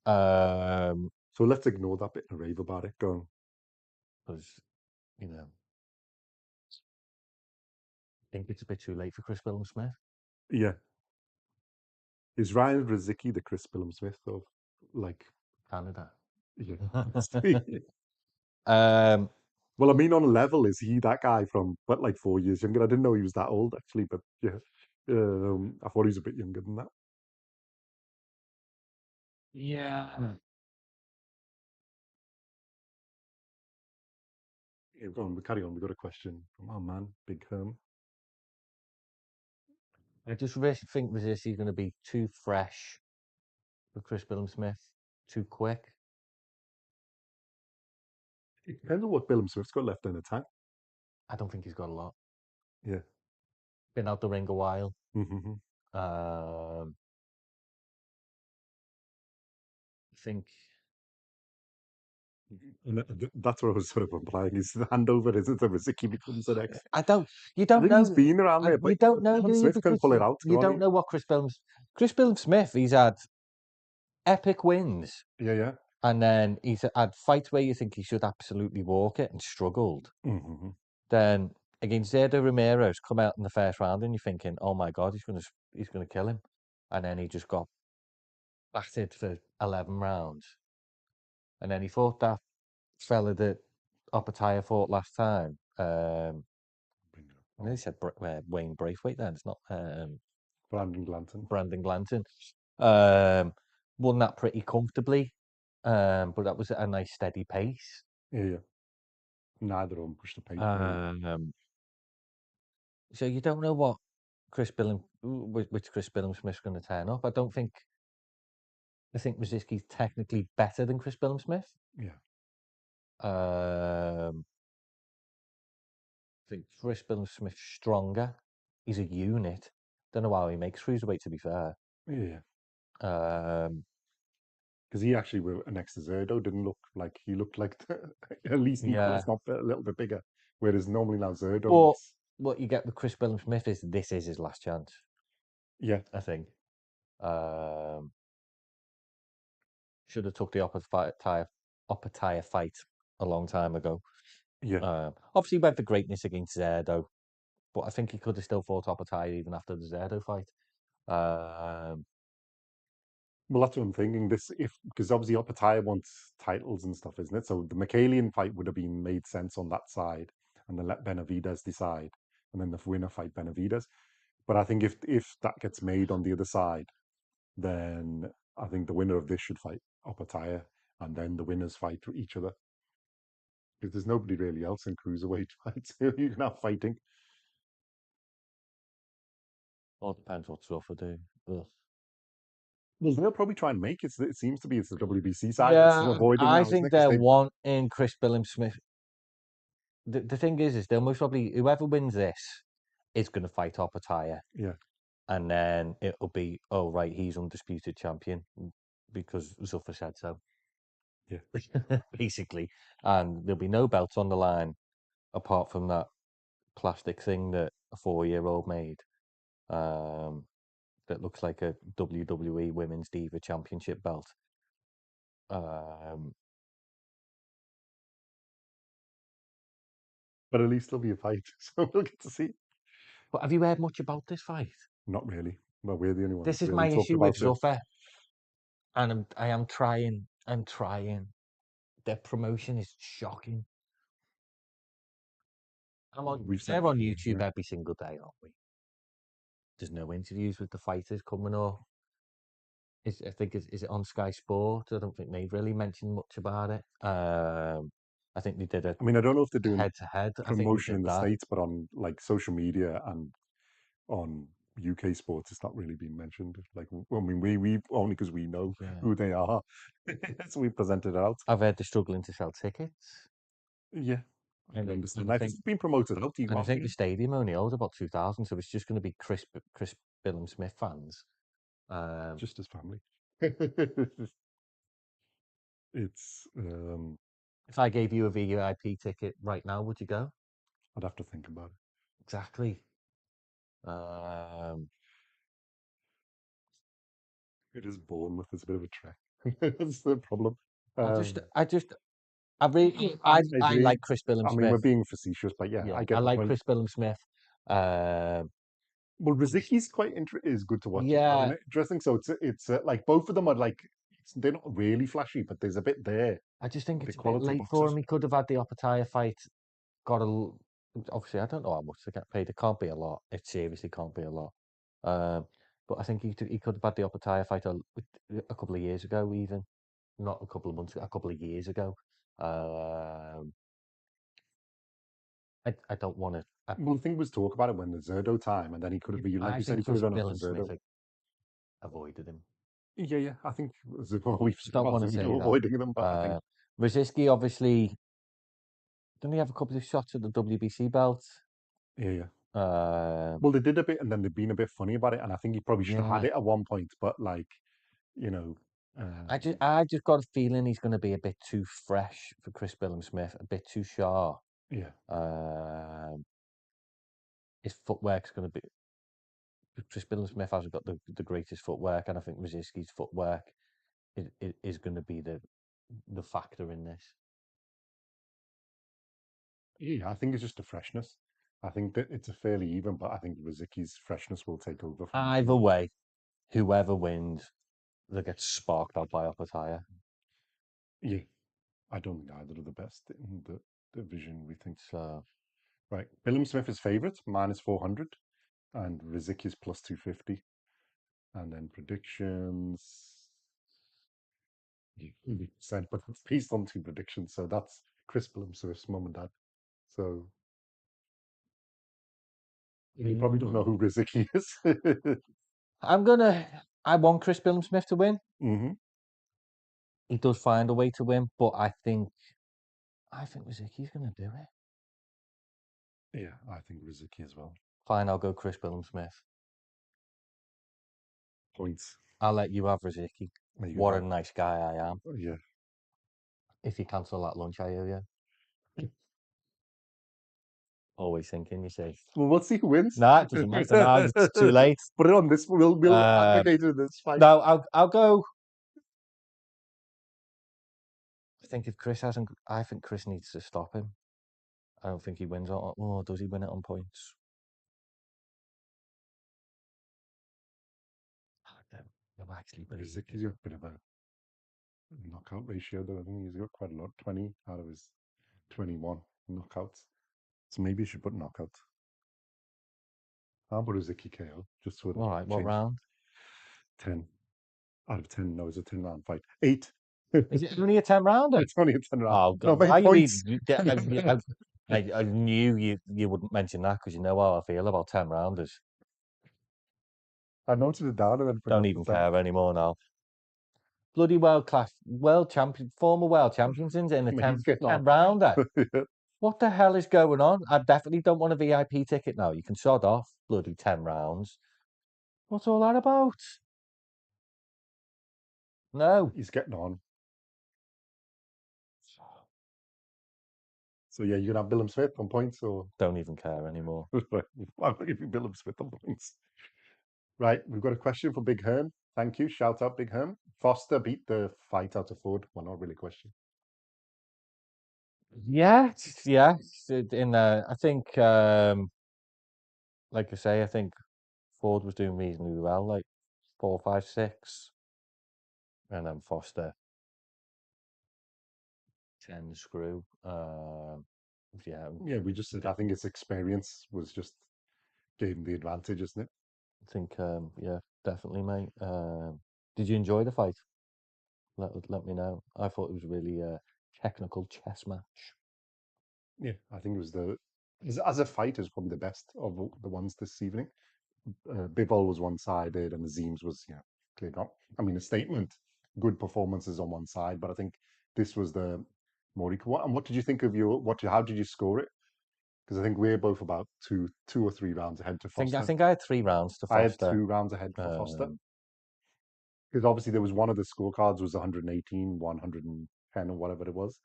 So let's ignore that bit and rave about it. Go on. Because I think it's a bit too late for Chris Bill and Smith. Yeah. Is Ryan Riziki the Chris Billum Smith of like Canada. yeah. um, Well, I mean, on a level, is he that guy from but like 4 years younger? I didn't know he was that old actually, but yeah. I thought he was a bit younger than that. yeah. Yeah, go on, we carry on. We got a question from our man, Big Herm. I just really think Riziki is going to be too fresh for Chris Bill and Smith, too quick. It depends on what Billum Smith's got left in the tank. I don't think he's got a lot. Yeah. Been out the ring a while. Mm-hmm. I think. And that's what I was sort of implying. Is the handover isn't the Riziki becomes the next. I don't. You I don't think he's know. been around there, but You don't know, Billum do you? Smith can Because pull it out, you can't don't he? know what Chris Bill Smith. He's had epic wins, Yeah, yeah. and then he's had fights where you think he should absolutely walk it and struggled. Mm-hmm. Then against Zerdo Ramirez, come out in the first round, and you're thinking, "Oh my God, he's gonna kill him," and then he just got battered for 11 rounds, and then he fought that fella that Opataya fought last time. I nearly said Wayne Braithwaite. Then it's not Brandon Glanton. Brandon Glanton. Won that pretty comfortably, but that was at a nice steady pace. Yeah, yeah. Neither of them pushed the pace. So you don't know what which Chris Smith's going to turn up. I think Rosiski's technically better than Chris Smith. Yeah. I think Chris Smith's stronger. He's a unit. Don't know how he makes cruiserweight, to be fair. Yeah. Um, Because he actually were next to Zerdo didn't look like he looked like at least equal, yeah. if not a little bit bigger. Whereas normally now Zerdo But looks. what you get with Chris Smith is this is his last chance. Yeah. I think. Should have took the Opataya fight a long time ago. Yeah. Obviously went for greatness against Zerdo. but I think he could have still fought Opataya even after the Zerdo fight. Well, that's what I'm thinking. This if because obviously Opataya wants titles and stuff, isn't it? So the Michaelian fight would have been made sense on that side, and then let Benavides decide, and then the winner fight Benavides. But I think if that gets made on the other side, then I think the winner of this should fight Opataya, and then the winners fight each other. Because there's nobody really else in cruiserweight fights who you can have fighting. All depends what stuff I do. Ugh. Well, they'll probably try and make it. It seems to be it's the WBC side that's Yeah, avoiding I now, isn't think it? Because they're they've wanting Chris Billam-Smith. The thing is they'll most probably whoever wins this is going to fight Opataya, yeah. and then it'll be right, he's undisputed champion because Zuffa said so. Yeah. Basically, and there'll be no belt on the line apart from that plastic thing that a 4-year-old made. That looks like a WWE Women's Diva Championship belt. But at least there'll be a fight, so we'll get to see. But have you heard much about this fight? Not really. Well, we're the only ones This is really my talking issue with about it. Zuffa, and I am trying. I'm trying. Their promotion is shocking. We've said They're on before, YouTube every single day, aren't we? There's no interviews with the fighters coming up. I think is it on Sky Sport? I don't think they've really mentioned much about it. I think they did a I mean, I don't know if they're doing head to head. I think they promotion did in the that. States, but on like social media and on UK sports, it's not really been mentioned. Like, I mean, we only because we know Yeah, who they are, so we presented it out. I've heard they're struggling to sell tickets. Yeah, I can And understand I that. If think it's been promoted out, you and I have think the to. stadium only holds about 2,000, so it's just going to be Chris Billam-Smith fans. Just as family. It's If I gave you a VIP ticket right now, would you go? I'd have to think about it. Exactly. Um, It is Bournemouth. It's a bit of a trek. That's the problem. I just, Um, I just, I really, I I agree. like Chris I mean, we're Billam-Smith. being facetious, but yeah, I Yeah, I get the like point. Chris Billam-Smith. Um, Well, Riziki's quite is good to watch as well, yeah, and interesting. So it's like both of them are like they're not really flashy, but there's a bit there, I just think the it's a bit quality late for boxers. him. He could have had the Opataya fight. Obviously, I don't know how much they get paid. It can't be a lot. It seriously can't be a lot. Um, but I think he could have had the Opataya fight a couple of years ago, even not a couple of months ago, a couple of years ago. Um, I don't want to. Well, the thing was talk about it when the Zerdo time, and then he could have been like I you said, think he could have Chris done after Billam-Smith Zerdo. avoided him. Yeah, yeah. I think we've I seen don't want to Azim say do that. avoiding them, but I think Brzezinski obviously didn't he have a couple of shots at the WBC belt? yeah, yeah. Uh, Well, they did a bit, and then they've been a bit funny about it, and I think he probably should have had yeah, it at one point, but like you know, I just got a feeling he's going to be a bit too fresh for Chris Billam-Smith, a bit too sharp. yeah. Um, his footwork's going to be. Chris Billam-Smith hasn't got the greatest footwork, and I think Brzezinski's footwork is going to be the factor in this. Yeah, I think it's just a freshness. I think that it's a fairly even, but I think Riziki's freshness will take over from Either Billy. way, whoever wins, they get sparked out by Opataya. Yeah, I don't think either are the best in the division, we think. So Right, Billam Smith is favourite, minus 400, and Rizik is plus 250. And then predictions. Yeah, 80%, but it's based on two predictions, so that's Chris Billam Smith's mum and dad. So you probably don't know who Rizik is. I want Chris Billam-Smith to win. hmm He does find a way to win, but I think Rizicki's going to do it. Yeah, I think Rizik as well. Fine, I'll go Chris Billam-Smith. Points. I'll let you have Rizicki. There you What a go. nice guy I am. Yeah. If you cancel that lunch, I owe you. Always thinking, you see. Well, we'll see who wins. Nah, it doesn't matter now. It's too late. Put it on this. We'll Uh, advocate in this fight. no, I'll go. I think if Chris hasn't, I think Chris needs to stop him. I don't think he wins on. Oh, does he win it on points? I'm actually believe Rizicki's got a bit of a knockout ratio, though. I think he's got quite a lot. 20 out of his 21 knockouts. So maybe you should put knockout. I'll put Rizicki KO just for the All right, what change. round? 10 out of 10. No, it's a 10 round fight. 8. Is it only a 10 rounder? It's only a 10 round. Oh, No, God. but Why in are you points. even? I knew you wouldn't mention that because you know how I feel about 10 rounders. I noted it down and then Don't forgot to even say it. care anymore now. Bloody world class, world champion, former world champions in a And he's 10, getting on. 10 rounder. Yeah. What the hell is going on? I definitely don't want a VIP ticket now. You can sod off, bloody 10 rounds. What's all that about? No, He's getting on. So yeah, you're gonna have Billum Smith on points, or don't even care anymore. I'm gonna give you Billum Smith on points. Right, we've got a question for Big Herm. Thank you. Shout out Big Herm. Foster beat the fight out of Ford. Well, not really a question. Yeah, yeah. I think, like I say, I think Ford was doing reasonably well, like 4, 5, 6, and then Foster 10 screw. Yeah, Yeah, we just said I think his experience was just gave him the advantage, isn't it? I think, yeah, definitely, mate. Did you enjoy the fight? Let me know. I thought it was really a technical chess match. Yeah, I think it was as a fight is probably the best of the ones this evening. Bivol was one-sided, and Azim's was clear cut. I mean, a statement, good performances on one side, but I think this was the more equal. And what did you think of your what? How did you score it? Because I think we're both about two or three rounds ahead to I Foster. think I had 3 rounds to I had Foster. 2 rounds ahead for Foster Um, because obviously there was one of the scorecards was 118, 110, or whatever it was,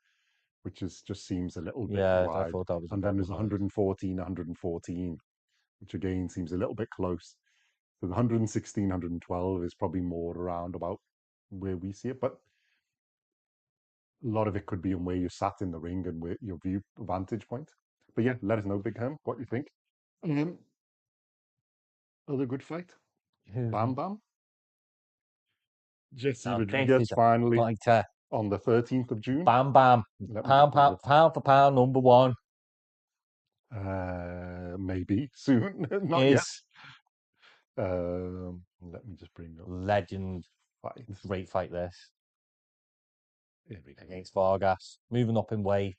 which is just seems a little bit yeah, I wide. thought that was a And bit then there's wide. 114, 114, which again seems a little bit close. So the 116, 112 is probably more around about where we see it, but a lot of it could be on where you sat in the ring and where your view vantage point. But yeah, let us know, Big Ham, what you think. Um, Other good fight, Who's Bam Bam, Jesse now? This Rodriguez is a finally fighter. on the 13th of June. Bam Bam, Let me just bring up. pound for pound, number one Maybe soon, not yet. is Let me just bring up the legend. fight. Great fight this Here we go. against Vargas, moving up in weight.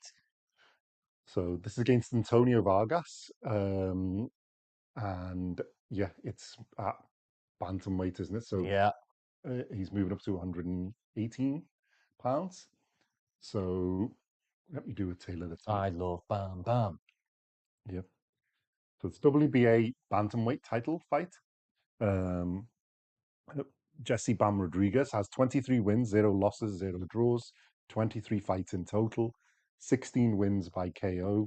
So this is against Antonio Vargas, and yeah, it's at bantamweight, isn't it? So Yeah, he's moving up to 118 pounds. So let me do a tailor the tape. I love Bam Bam. Yeah. So it's WBA bantamweight title fight. Um, Jesse Bam Rodriguez has 23 wins, 0 losses, 0 draws, 23 fights in total, 16 wins by KO.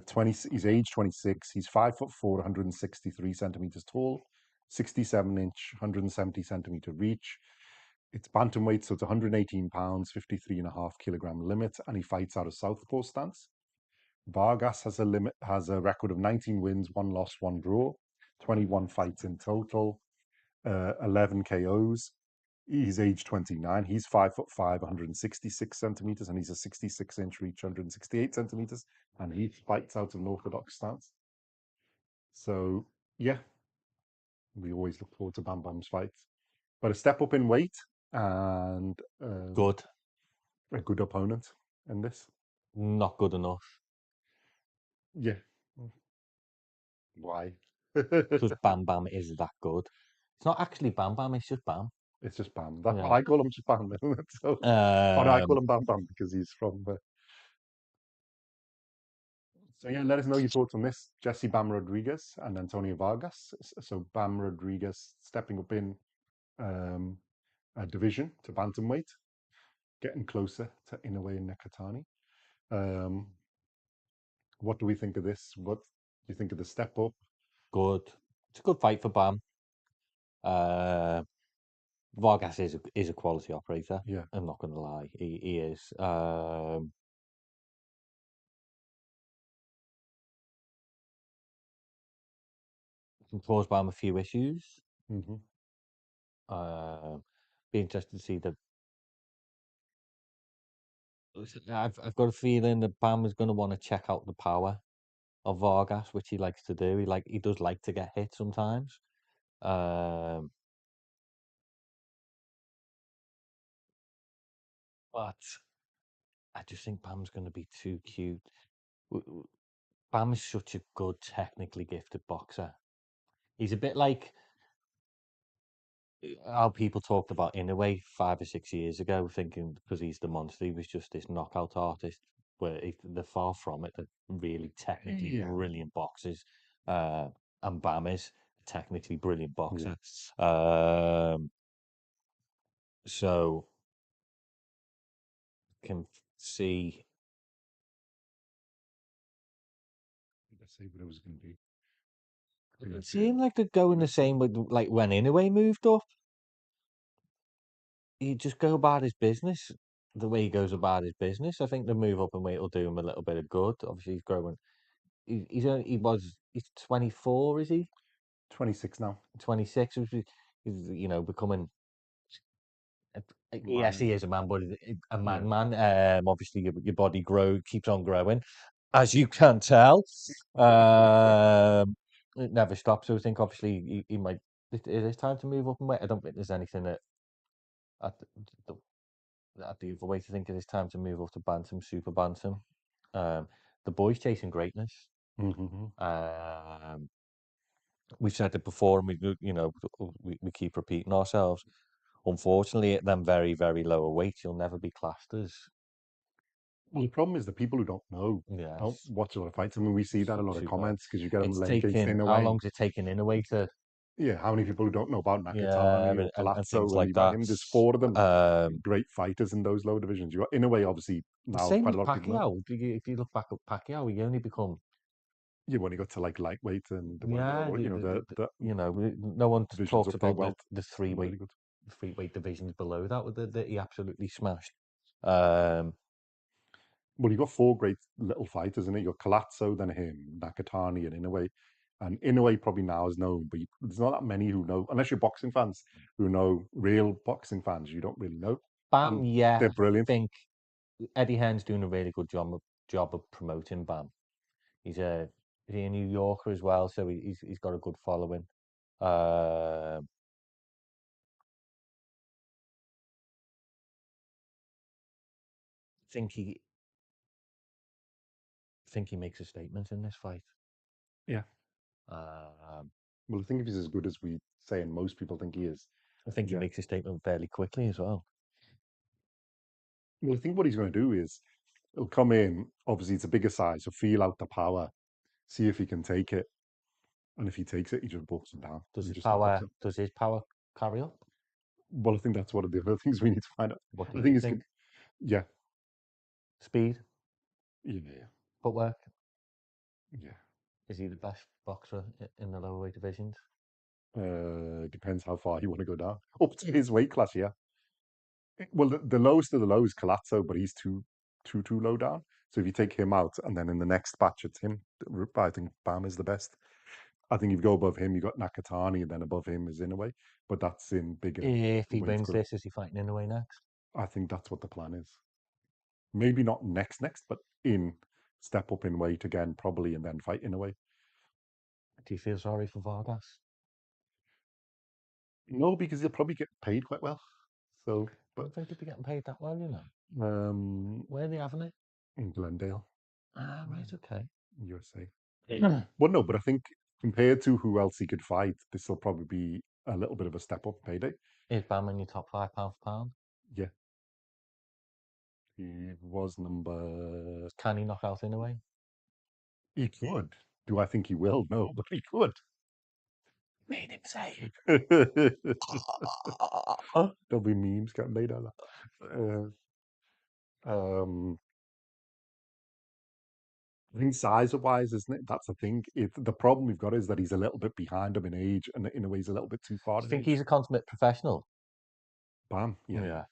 20. He's age 26. He's 5'4", 163 centimeters tall, 67-inch, 170 centimeter reach. It's bantamweight, so it's 118 pounds, 53.5 kilogram limit, and he fights out of southpaw stance. Vargas has a record of 19 wins, 1 loss, 1 draw, 21 fights in total, 11 KOs. He's age 29. He's 5'5", 166 centimeters, and he's a 66-inch reach, 168 centimeters, and he fights out of an orthodox stance. So yeah, we always look forward to Bam Bam's fights, but a step up in weight and Good, a good opponent in this. not good enough. Yeah, why? Because Bam Bam is that good. It's not actually Bam Bam. It's just Bam. It's just Bam. That's what Yeah. I call him, just Bam. So, oh no, I call Um. him Bam Bam because he's from. So yeah, let us know your thoughts on this. Jesse Bam Rodriguez and Antonio Vargas. So Bam Rodriguez stepping up in a division to bantamweight, getting closer to Inoue and Nakatani. Um, what do we think of this? What do you think of the step up? Good. It's a good fight for Bam. Uh, Vargas is a quality operator. Yeah. I'm not going to lie. He is. Can cause Bam a few issues. Mm-hmm. Be interested to see the. I've got a feeling that Bam is going to want to check out the power of Vargas, which he likes to do. He does like to get hit sometimes. Um, but I just think Bam's going to be too cute. Bam is such a good, technically gifted boxer. He's a bit like how people talked about Inoue 5 or 6 years ago, thinking because he's the monster, he was just this knockout artist. Where they're far from it. They're really technically Yeah, brilliant boxers, and Bam is a technically brilliant yeah. boxer. So can see. Let's see what it was going to be. It seemed like they're going the same with like when Inoue moved up. He just go about his business the way he goes about his business. I think the move up and weight will do him a little bit of good. Obviously, he's growing. He's 24, is he? 26 now. 26. He's becoming. Yes, Man. he is a man, but a Yeah. man. Obviously, your body keeps on growing, as you can tell. It never stops. So I think obviously he might. It is time to move up and weight. I don't think there's anything that at the, at the other way to think it is time to move up to bantam, super bantam. Um, the boys chasing greatness. Mm-hmm. Um, we've said it before, and we keep repeating ourselves. Unfortunately, at them very, very lower weights, you'll never be classed as Well, the problem is the people who don't know don't yes, watch a lot of fights. I mean, we see that in a lot of super. comments because you get them It's laying against taken how Inoue. long's it taken in a way to Yeah, how many people who don't know about yeah, Nakatani or and things Palazzo and like that. Ibrahim? There's four of them Um, great fighters in those low divisions. You got Inoue, obviously, now Same quite as a lot of people know. Pacquiao. If you look back at Pacquiao, he only become Yeah, when you got to like lightweight and yeah, whatever, the no one divisions talks up there, about welt, the really good. three weight divisions below that that he absolutely smashed. Um, Well, you got four great little fighters in it. You got Palazzo, then him, Nakatani, and Inoue. And Inoue probably now is known, but there's not that many who know, unless you're boxing fans who know real boxing fans. You don't really know, Bam, and yeah, they're I brilliant. think Eddie Hearn's doing a really good job of promoting Bam. He's a New Yorker as well, so he's got a good following. I think he makes a statement in this fight. Yeah. Um, Well, I think if he's as good as we say, and most people think he is, I think he yeah. makes a statement fairly quickly as well. Well, I think what he's going to do is he'll come in. Obviously, it's a bigger size, so feel out the power, see if he can take it, and if he takes it, he just walks him down and just stops him. Does his power carry up? Well, I think that's one of the other things we need to find out. What do I you think think? yeah, Speed, yeah, footwork. yeah. Is he the best boxer in the lower weight divisions? Depends how far you want to go down. Up to his weight class, yeah. Well, the lowest of the low is Colazzo, but he's too low down. So if you take him out, and then in the next batch it's him, I think Bam is the best. I think if you go above him, you got Nakatani, and then above him is Inoue, but that's in bigger If he weight wins group. this, is he fighting in the way next? I think that's what the plan is. Maybe not next, but in step up in weight again, probably, and then fight Inoue. Do you feel sorry for Vargas? No, because he'll probably get paid quite well. So, I but don't think he'd be getting paid that well, you know. um, Where are they having it? in Glendale, Ah, right, okay. USA. Well, no, but I think compared to who else he could fight, this will probably be a little bit of a step up payday. Is Bam in your top five pound for pound? Yeah, he was number. Can he knock out in a way? He could. Do I think he will? No, but he could. Made him say. There'll be memes getting made out of that. I think size-wise, isn't it? That's the thing. The problem we've got is that he's a little bit behind him in age, and in a way, he's a little bit too Do far you in think age. he's a consummate professional? Bam. Yeah, Yeah.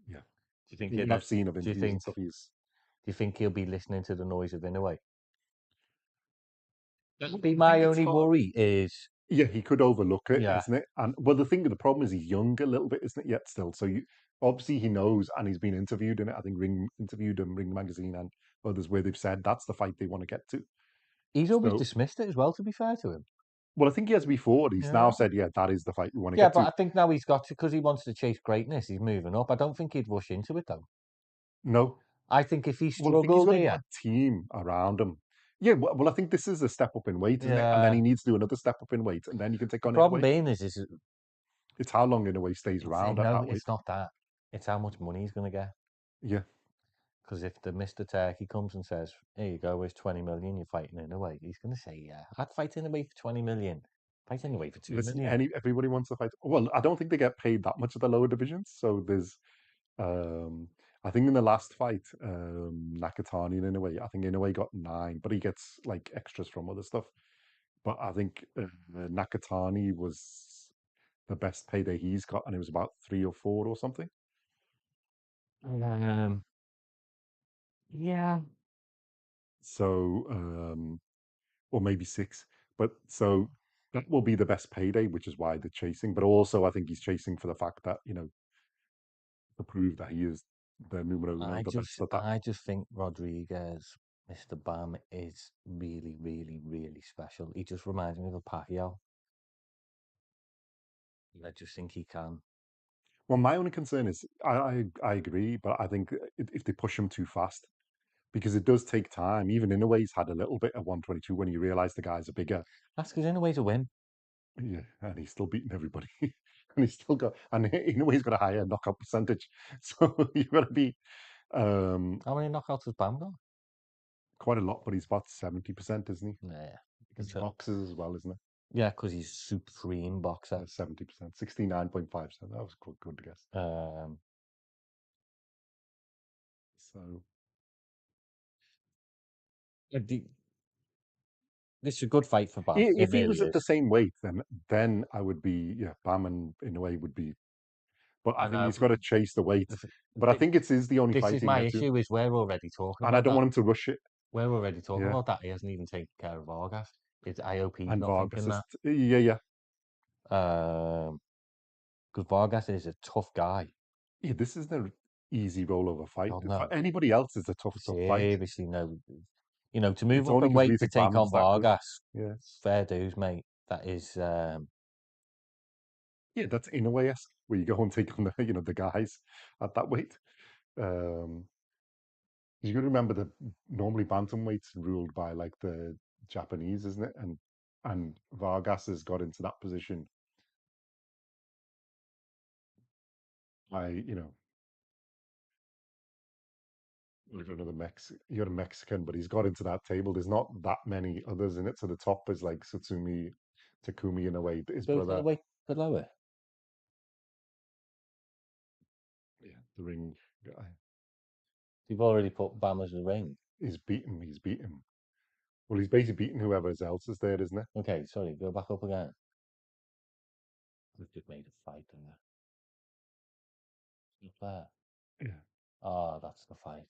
yeah. Do you think What that? I've seen of Do you interviews and think? stuff, he's. Do you think he'll be listening to the noise of Inoue? That'd be I think my it's only hard. worry is Yeah, he could overlook it, Yeah, isn't it? And well, the problem is he's young a little bit, isn't it? Yet still, so you obviously he knows, and he's been interviewed in it. I think Ring interviewed him, Ring Magazine, and others where they've said that's the fight they want to get to. he's always So, dismissed it as well. To be fair to him, well, I think he has before. He's now yeah, said, yeah, that is the fight we want to yeah, get but to. I think now he's got to because he wants to chase greatness. He's moving up. I don't think he'd rush into it though. No, I think if he well, I think he's struggled got a here, good team around him. Yeah, well, I think this is a step up in weight, isn't it? And then yeah. he needs to do another step up in weight, and then you can take The on in a problem weight. being is It's how long in a way stays around at no, that weight. it's not that. It's how much money he's going to get. Yeah, Because if the Mr. Turkey comes and says, "Here you go, here's 20 million, you're fighting in a way," he's going to say, "Yeah, I'd fight in a way for 20 million. Fight in a way for 2 listen, million." everybody wants to fight. Well, I don't think they get paid that much at the lower divisions. So there's, um, I think in the last fight, Nakatani and Inoue, I think Inoue got 9, but he gets like extras from other stuff. But I think Nakatani was the best payday he's got, and it was about 3 or 4 or something. Um, yeah. So, or maybe 6. But so that will be the best payday, which is why they're chasing. But also, I think he's chasing for the fact that to prove that he is the numero uno, the best at that. I just think Rodriguez, Mr. Bam, is really, really, really special. He just reminds me of a Pacquiao. I just think he can. Well, my only concern is I agree, but I think if they push him too fast, because it does take time. Even in a way, he's had a little bit of 122 when you realize the guys are bigger. That's because in a way to win. Yeah, and he's still beating everybody, and he's still got, and in a way, he's got a higher knockout percentage. So you've got to be um, How many knockouts has Bam got? quite a lot, but he's about 70%, isn't he? Yeah. Because he boxes as well, isn't it? Yeah, because he's supreme boxer. 70%, 69.5%. That was good to guess. Um, So uh, the- this is a good fight for Bam. It if he really was at the is. same weight, then I would be, yeah, Bam and in a way would be, but I I think know. he's got to chase the weight. Th- But I think it is the only This fight is he can my get to, issue. Is we're already talking and I about don't that. want him to rush it. We're already talking Yeah, about that. He hasn't even taken care of Vargas. His IOP's and not Vargas thinking is, that. yeah. Because Vargas is a tough guy. Yeah, this isn't an easy rollover fight. God For no. anybody else, it's a tough fight. Seriously, no. To It's move up only in because weight we to think take on Bam's that good. Vargas, Yeah, fair dues, mate. That is yeah, that's in a way esque where you go and take on the the guys at that weight. Um, you got to remember that normally bantamweight's ruled by like the Japanese, isn't it? And Vargas has got into that position by I don't know you're a Mexican, but he's got into that table. There's not that many others in it. So the top is like Satsumi Takumi in a way. His both in the brother, weight below it. yeah, the ring guy. You've already put Bam as a ring. He's beaten. Well, he's basically beaten whoever else is there, isn't it? Okay, sorry, go back up again. We've just made a fight there. Not fair. Yeah. Ah, that's the fight.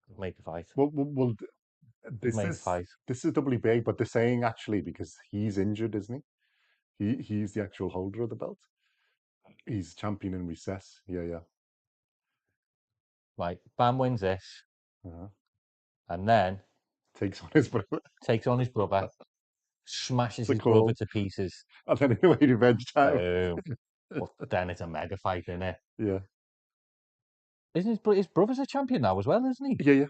We've made the fight. Well, We've this made the is fight. this is WBA, but they're saying actually because he's injured, isn't he? He's the actual holder of the belt. He's champion in recess. Yeah, yeah. Right, Bam wins this, Uh-huh. and then Takes on his brother. takes on his brother, smashes The his brother call, to pieces. and then anyway, revenge time. Boom. But then it's a mega fight, isn't it? Yeah, Isn't his brother's a champion now as well, isn't he? yeah, yeah,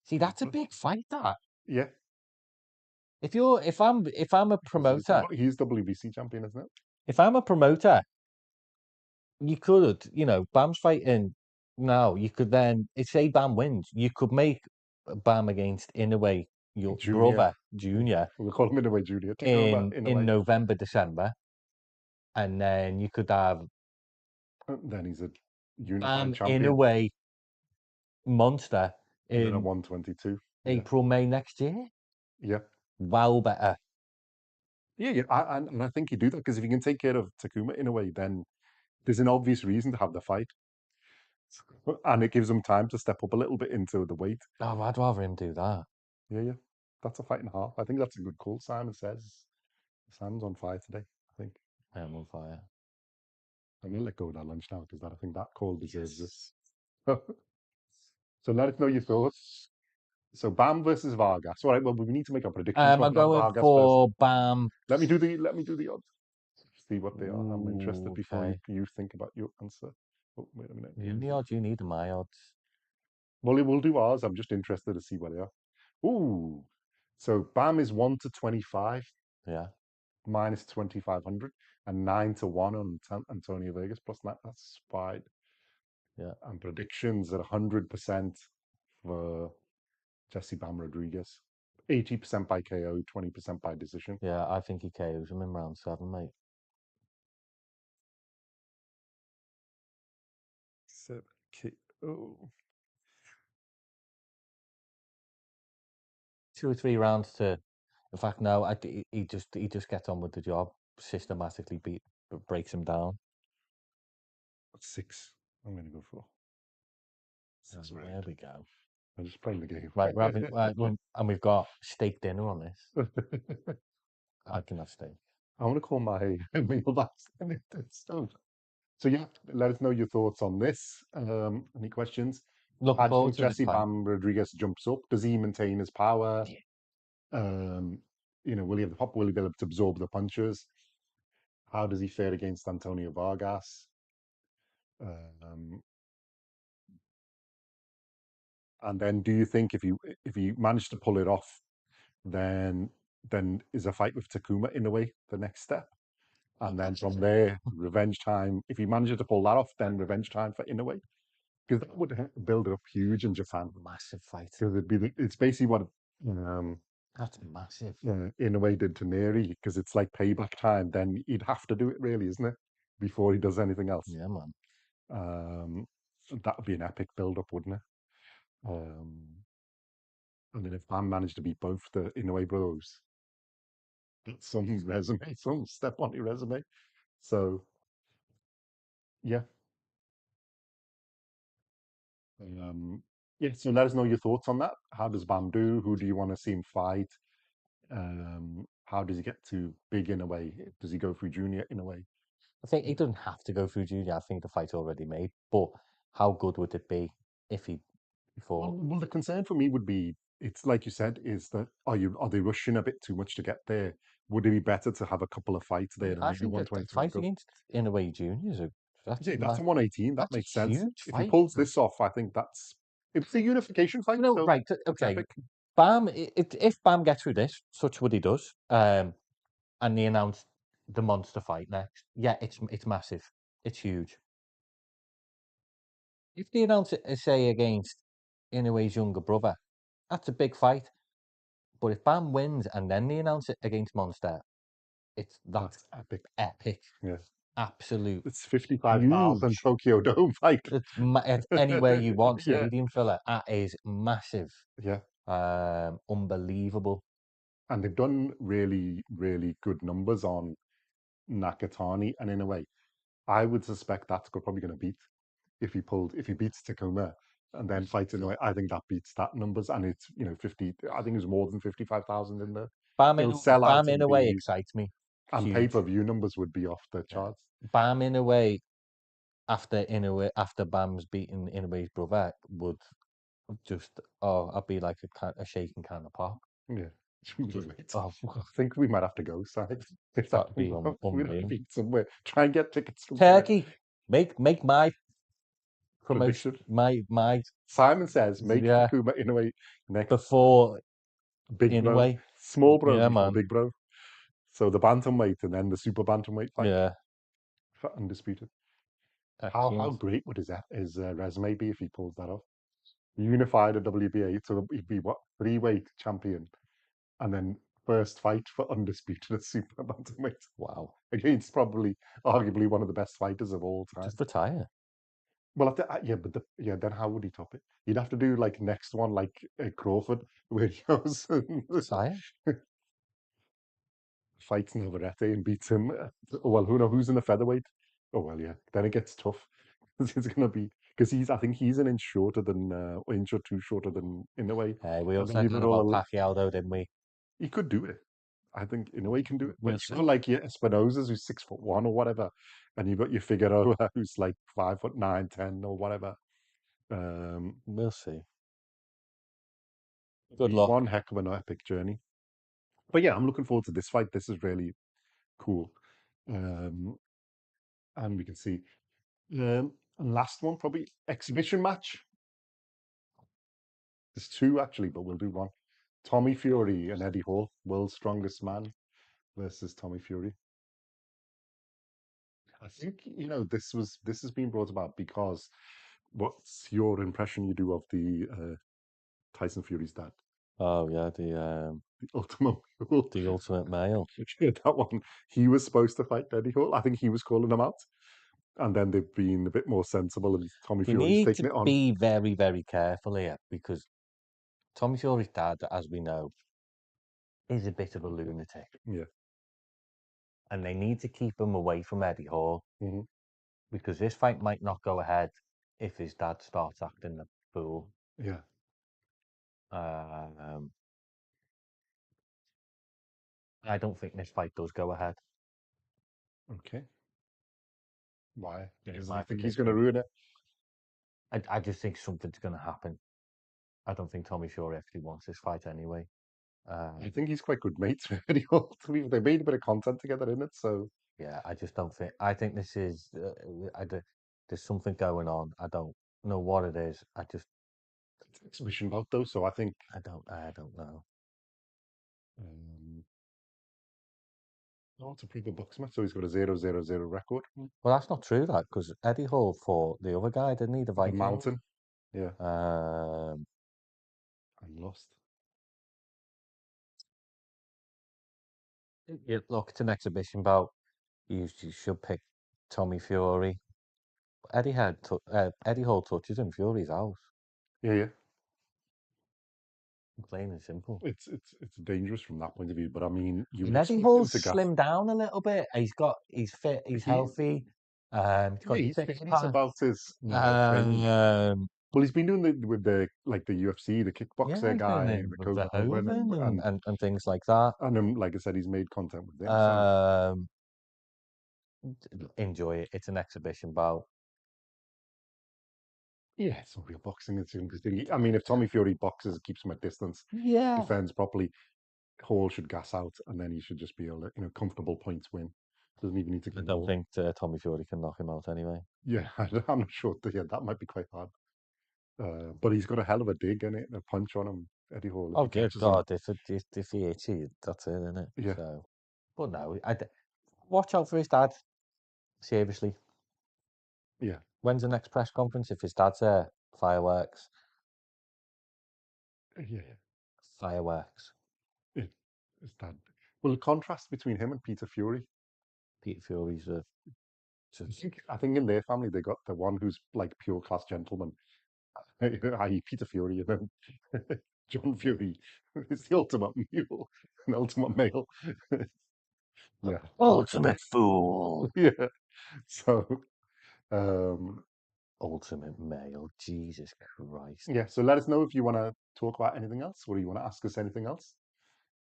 See, that's a big fight. That yeah. if I'm a Because promoter, he's WBC champion, isn't it? if I'm a promoter, you could, Bam's fighting now. You could then, say Bam wins, you could make Bam against Inoue, your Junior. brother, Yeah. Junior, We'll call him in a way Junior. Takuma in a in way. November, December, and then you could have Then he's a unified Bam champion. Inoue monster And then at in 122. Yeah. April, May next year. Yeah. Well, better. Yeah, yeah. And I think you do that because if you can take care of Takuma in a way, then there's an obvious reason to have the fight. And it gives him time to step up a little bit into the weight. Oh, I'd rather him do that. Yeah, yeah. That's a fight and a half. I think that's a good call. Simon says Simon's on fire today. I think I am on fire. I'm gonna let go of that lunch now because I think that call deserves this. So let us know your thoughts. So Bam versus Vargas. All right. Well, we need to make our predictions for I'm Bam going Vargas first. for Bam. Let me do the odds. See what they are. I'm interested Ooh, before okay. you think about your answer. Oh, wait a minute. You the odds, you need my odds. Well, we'll do ours. I'm just interested to see what they are. Ooh. So Bam is 1-25, Yeah, minus 2,500, and 9-1 on Antonio Vegas plus that. That's fine. yeah, And predictions at 100% for Jesse Bam Rodriguez. 80% by KO, 20% by decision. yeah. I think he KOs him in round 7, mate. 7 KO. 2 or 3 rounds to. In fact, no. He just gets on with the job. Systematically breaks him down. 6. I'm going to go for 6 There round. we go. I'm just playing the game. Right, we're having and we've got steak dinner on this. I can have steak. I want to call my meal back. So yeah, let us know your thoughts on this. Any questions? Looking How do you forward think to this Jesse fight. Bam Rodriguez jumps up? Does he maintain his power? Yeah. Um, will he have the pop? Will he be able to absorb the punches? How does he fare against Antonio Vargas? Um, and then, do you think if you manage to pull it off, then is a fight with Takuma in a way the next step? And then from there, revenge time. If he manages to pull that off, then revenge time for Inoue, because that would build it up huge in Japan. Massive fight. Because it's basically what um, That's massive. Inoue did to Neri, because it's like payback time. Then he'd have to do it, really, isn't it? Before he does anything else. Yeah, man. Um, that would be an epic build up, wouldn't it? Um, and then if Bam managed to beat both the Inoue brothers, that's some resume, some step on your resume. So yeah. Yeah, so let us know your thoughts on that. How does Bam do? Who do you want to see him fight? How does he get to big in a way? Does he go through junior in a way? I think he doesn't have to go through junior. I think the fight's already made. But how good would it be if he Well, fought? well, the concern for me would be, it's like you said, is that are they rushing a bit too much to get there? Would it be better to have a couple of fights there and I then do think that the 123 fight go? against in a way juniors are Yeah, that's a 118. That that's a makes sense. huge If he fight. pulls this off, I think it's a unification fight, No, so right? it's Okay, epic. Bam. If Bam gets through this, such what he does, and they announce the monster fight next, yeah, it's massive. It's huge. If they announce it, say against Inoue's younger brother, that's a big fight. But if Bam wins and then they announce it against Monster, that's That's epic. epic, Yeah, absolute it's 55,000 huge. Tokyo Dome fight. It's anywhere you want Yeah, stadium filler. That is massive, yeah. unbelievable. And they've done really, really good numbers on Nakatani, and in a way, I would suspect that's probably going to beat if he beats Takuma and then fights in a way. I think that beats that numbers, and it's 50. I think it's more than 55,000 in there. It'll sell out Bam in and a way be, excites me. and pay Huge. per view numbers would be off the Yeah. charts. Bam in a way after Bam's beaten Inoue's brother would just I'd be like a shaking can of pop. Yeah. Just I think we might have to go, side. If that that'd be we'll have to unreal. be somewhere. Try and get tickets somewhere. Turkey, make my promotion Prediction. my Simon says make yeah Takuma in a way next before big bro, Inoue. small bro Yeah, before man. big bro. So the bantamweight and then the super bantamweight fight Yeah, for undisputed. How excellent. great would his resume be if he pulls that off? Unified a WBA, so he'd be what, 3-weight champion, and then first fight for undisputed at super bantamweight Wow. against probably arguably one of the best fighters of all time. Just retire. Well, yeah, but then how would he top it? You'd have to do like next one, like Crawford, where he goes and Retire. fights Navarrete and beats him. Oh, well, who knows who's in the featherweight? Oh well, yeah. Then it gets tough. It's going to be because I think he's an inch shorter than, an inch or two shorter than Inoue. We all And then said you've that got all about the, Pacquiao, though, didn't we? he could do it. I think Inoue can do it, but We'll you've got see. like your Espinosa's who's 6'1" or whatever, and you've got your Figueroa who's like 5'9", 10" or whatever. Um, We'll see. it'll Good be luck. one heck of an epic journey. But yeah, I'm looking forward to this fight. This is really cool. Um, and we can see and last one, probably exhibition match. There's two actually, but we'll do one. Tommy Fury and Eddie Hall, world's strongest man versus Tommy Fury. I think this has been brought about because what's your impression you do of the Tyson Fury's dad, Oh yeah, the Ultimate Mule? the ultimate male. Yeah, that one. He was supposed to fight Eddie Hall. I think he was calling him out, and then they've been a bit more sensible, and Tommy They Fury's need taken to it on. be very, very careful here because Tommy Fury's dad, as we know, is a bit of a lunatic, Yeah. and they need to keep him away from Eddie Hall Hmm. because this fight might not go ahead if his dad starts acting the fool. Yeah. Um, I don't think this fight does go ahead. Okay. Why? Is Because you my think he's going to prediction. ruin it? I just think something's going to happen. I don't think Tommy Fury actually wants this fight anyway. I Um, think he's quite good mates with Eddie Hall. They made a bit of content together in it, so yeah, I just don't think. I think this is. There's something going on. I don't know what it is. it's an exhibition bout though. So I think I don't know. um, oh, it's a pretty good box match. So he's got a 0-0-0 record. Well, that's not true, that because Eddie Hall fought the other guy, didn't he? The The Viking. Mountain, yeah, Um, and lost. look, it's an exhibition bout. You should pick Tommy Fury. Eddie Hall touches him. Fury's out. Yeah, yeah. Plain and simple. It's dangerous from that point of view. But I mean, you would And Eddie expect him Hall's to gas. slimmed down a little bit. He's fit, he's He, healthy. He's yeah, got he's six fit. He's pack. about his training. Um, Well, he's been doing with the like the UFC, the yeah, kickboxer he's been guy, in the with Verhoeven, Verhoeven and things like that. like I said, he's made content with them. So Um, enjoy it. It's an exhibition bout. yeah, it's not real boxing. It's interesting. I mean, if Tommy Fury boxes, keeps him at distance, Yeah. defends properly, Hall should gas out, and then he should just be able to, comfortable points win. Doesn't even need to I get don't more. think Tommy Fury can knock him out anyway. Yeah, I'm not sure. Yeah, that might be quite hard. But he's got a hell of a dig in it and a punch on him, Eddie Hall, if Oh he dear catches him. God, if he hits you, that's it, isn't it? Yeah, So, but no, watch out for his dad. Seriously, yeah, when's the next press conference? If his dad's there, fireworks, yeah. fireworks. It, it's that. Well, the contrast between him and Peter Fury. Peter Fury's just I think in their family they got the one who's like pure class gentleman, i.e. Peter Fury, and then John Fury is the ultimate mule, an ultimate male. Yeah, ultimate fool. yeah. So um, Ultimate male. Jesus Christ. yeah. So let us know if you want to talk about anything else, or you want to ask us anything else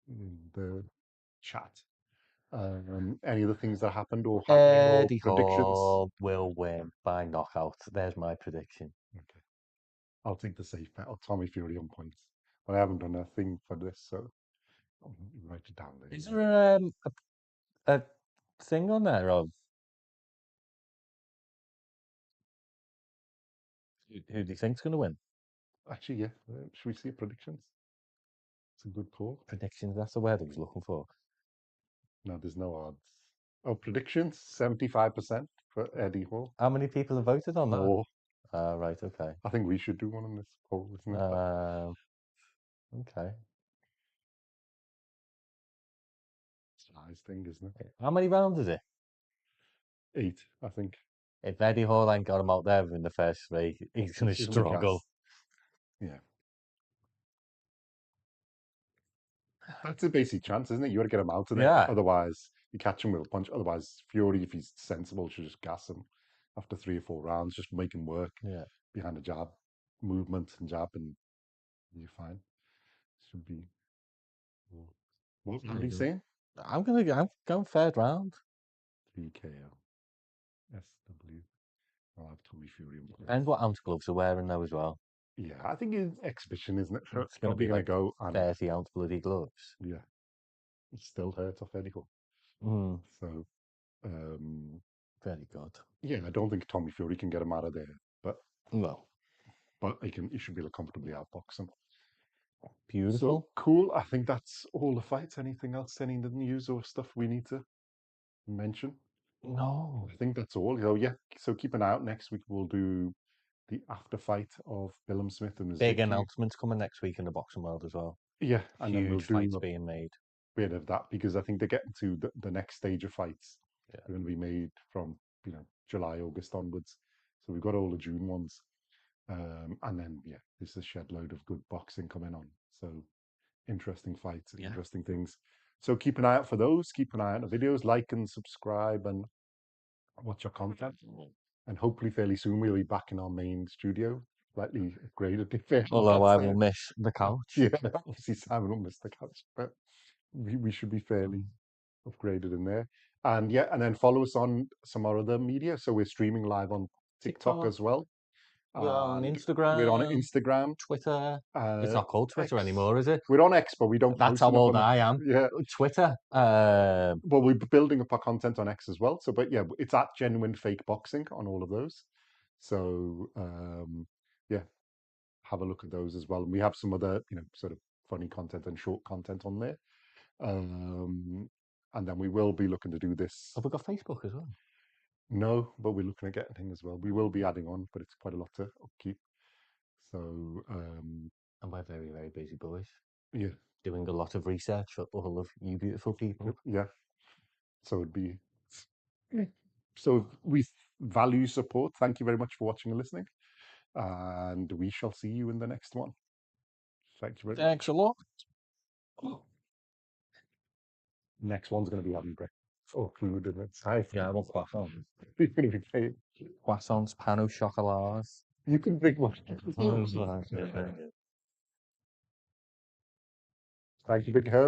in the chat. Any other things that happened or happening or Eddie predictions? Hall will win by knockout. There's my prediction. Okay, I'll take the safe bet of Tommy Fury on points. But I haven't done a thing for this, so I'll write it down Is later. there a thing on there of who do you think's going to win? Actually, yeah. Should we see predictions? It's a good call. Predictions. That's the word I was looking for. No, there's no odds. Oh, predictions 75% for Eddie Hall. How many people have voted on that? Or Right. Okay. I think we should do one on this poll, isn't it? Okay. It's a nice thing, isn't it? How many rounds is it? 8, I think. If Eddie Hall ain't got him out there in the first three, he's going to It'll be struggle. gas. Yeah. That's a basic chance, isn't it? You got to get him out of there. Yeah. Otherwise, you catch him with a punch. Otherwise, Fury, if he's sensible, should just gas him after 3 or 4 rounds, just make him work. Yeah. behind the jab movement and jab, and you're fine. Should be. What are you saying? I'm going third round. 3 KO. SW. I'll have Tommy Fury. Depends what ounce gloves are wearing though as well. Yeah, I think it's exhibition, isn't it? It's going to Probably be going like to go and 30-ounce bloody gloves. yeah, it still hurts off anyhow. Mm, So very good. yeah, I don't think Tommy Fury can get him out of there, but No. he can. He should be able to comfortably outbox him. So Beautiful. cool. I think that's all the fights. Anything else? Any news or stuff we need to mention? No. I think that's all. So yeah, so keep an eye out. Next week we'll do the after fight of Billum Smith and Big Zicki. announcements coming next week in the boxing world as well. Yeah, and then we'll Huge fights do being made. a bit of that because I think they're getting to the next stage of fights. Yeah. They're going to be made from July, August onwards. So we've got all the June ones, and then yeah, there's a shed load of good boxing coming on. So interesting fights, Yeah. interesting things. So keep an eye out for those. Keep an eye out on the videos, like and subscribe, and watch our content. And hopefully, fairly soon, we'll be back in our main studio, slightly upgraded. To fair on Although that I will side. miss the couch. Yeah, obviously Simon will miss the couch, but we should be fairly upgraded in there. And yeah, and then follow us on some other media. So we're streaming live on TikTok as well. We're on And we're on Instagram, Instagram, Twitter. It's not called Twitter X. anymore, is it? We're on X, but we don't That's post how enough old on X. I am. Yeah. Twitter. Well, we're building up our content on X as well. So, but yeah, it's at Genuine Fake Boxing on all of those. So, yeah, have a look at those as well. And we have some other, sort of funny content and short content on there. And then we will be looking to do this. Have we got Facebook as well? No, but we're looking at getting things as well. We will be adding on, but it's quite a lot to upkeep. So, And we're very, very busy boys. yeah, Doing a lot of research for all of you beautiful people. yeah. So it'd be. So we value support. Thank you very much for watching and listening. And we shall see you in the next one. Thank you very much. Thanks a lot. Next one's going to be having breakfast or food and it's high. Yeah, I want croissants. You're going to be paying. Croissants, pain au chocolat. You can drink one. Thank you, Big Herm.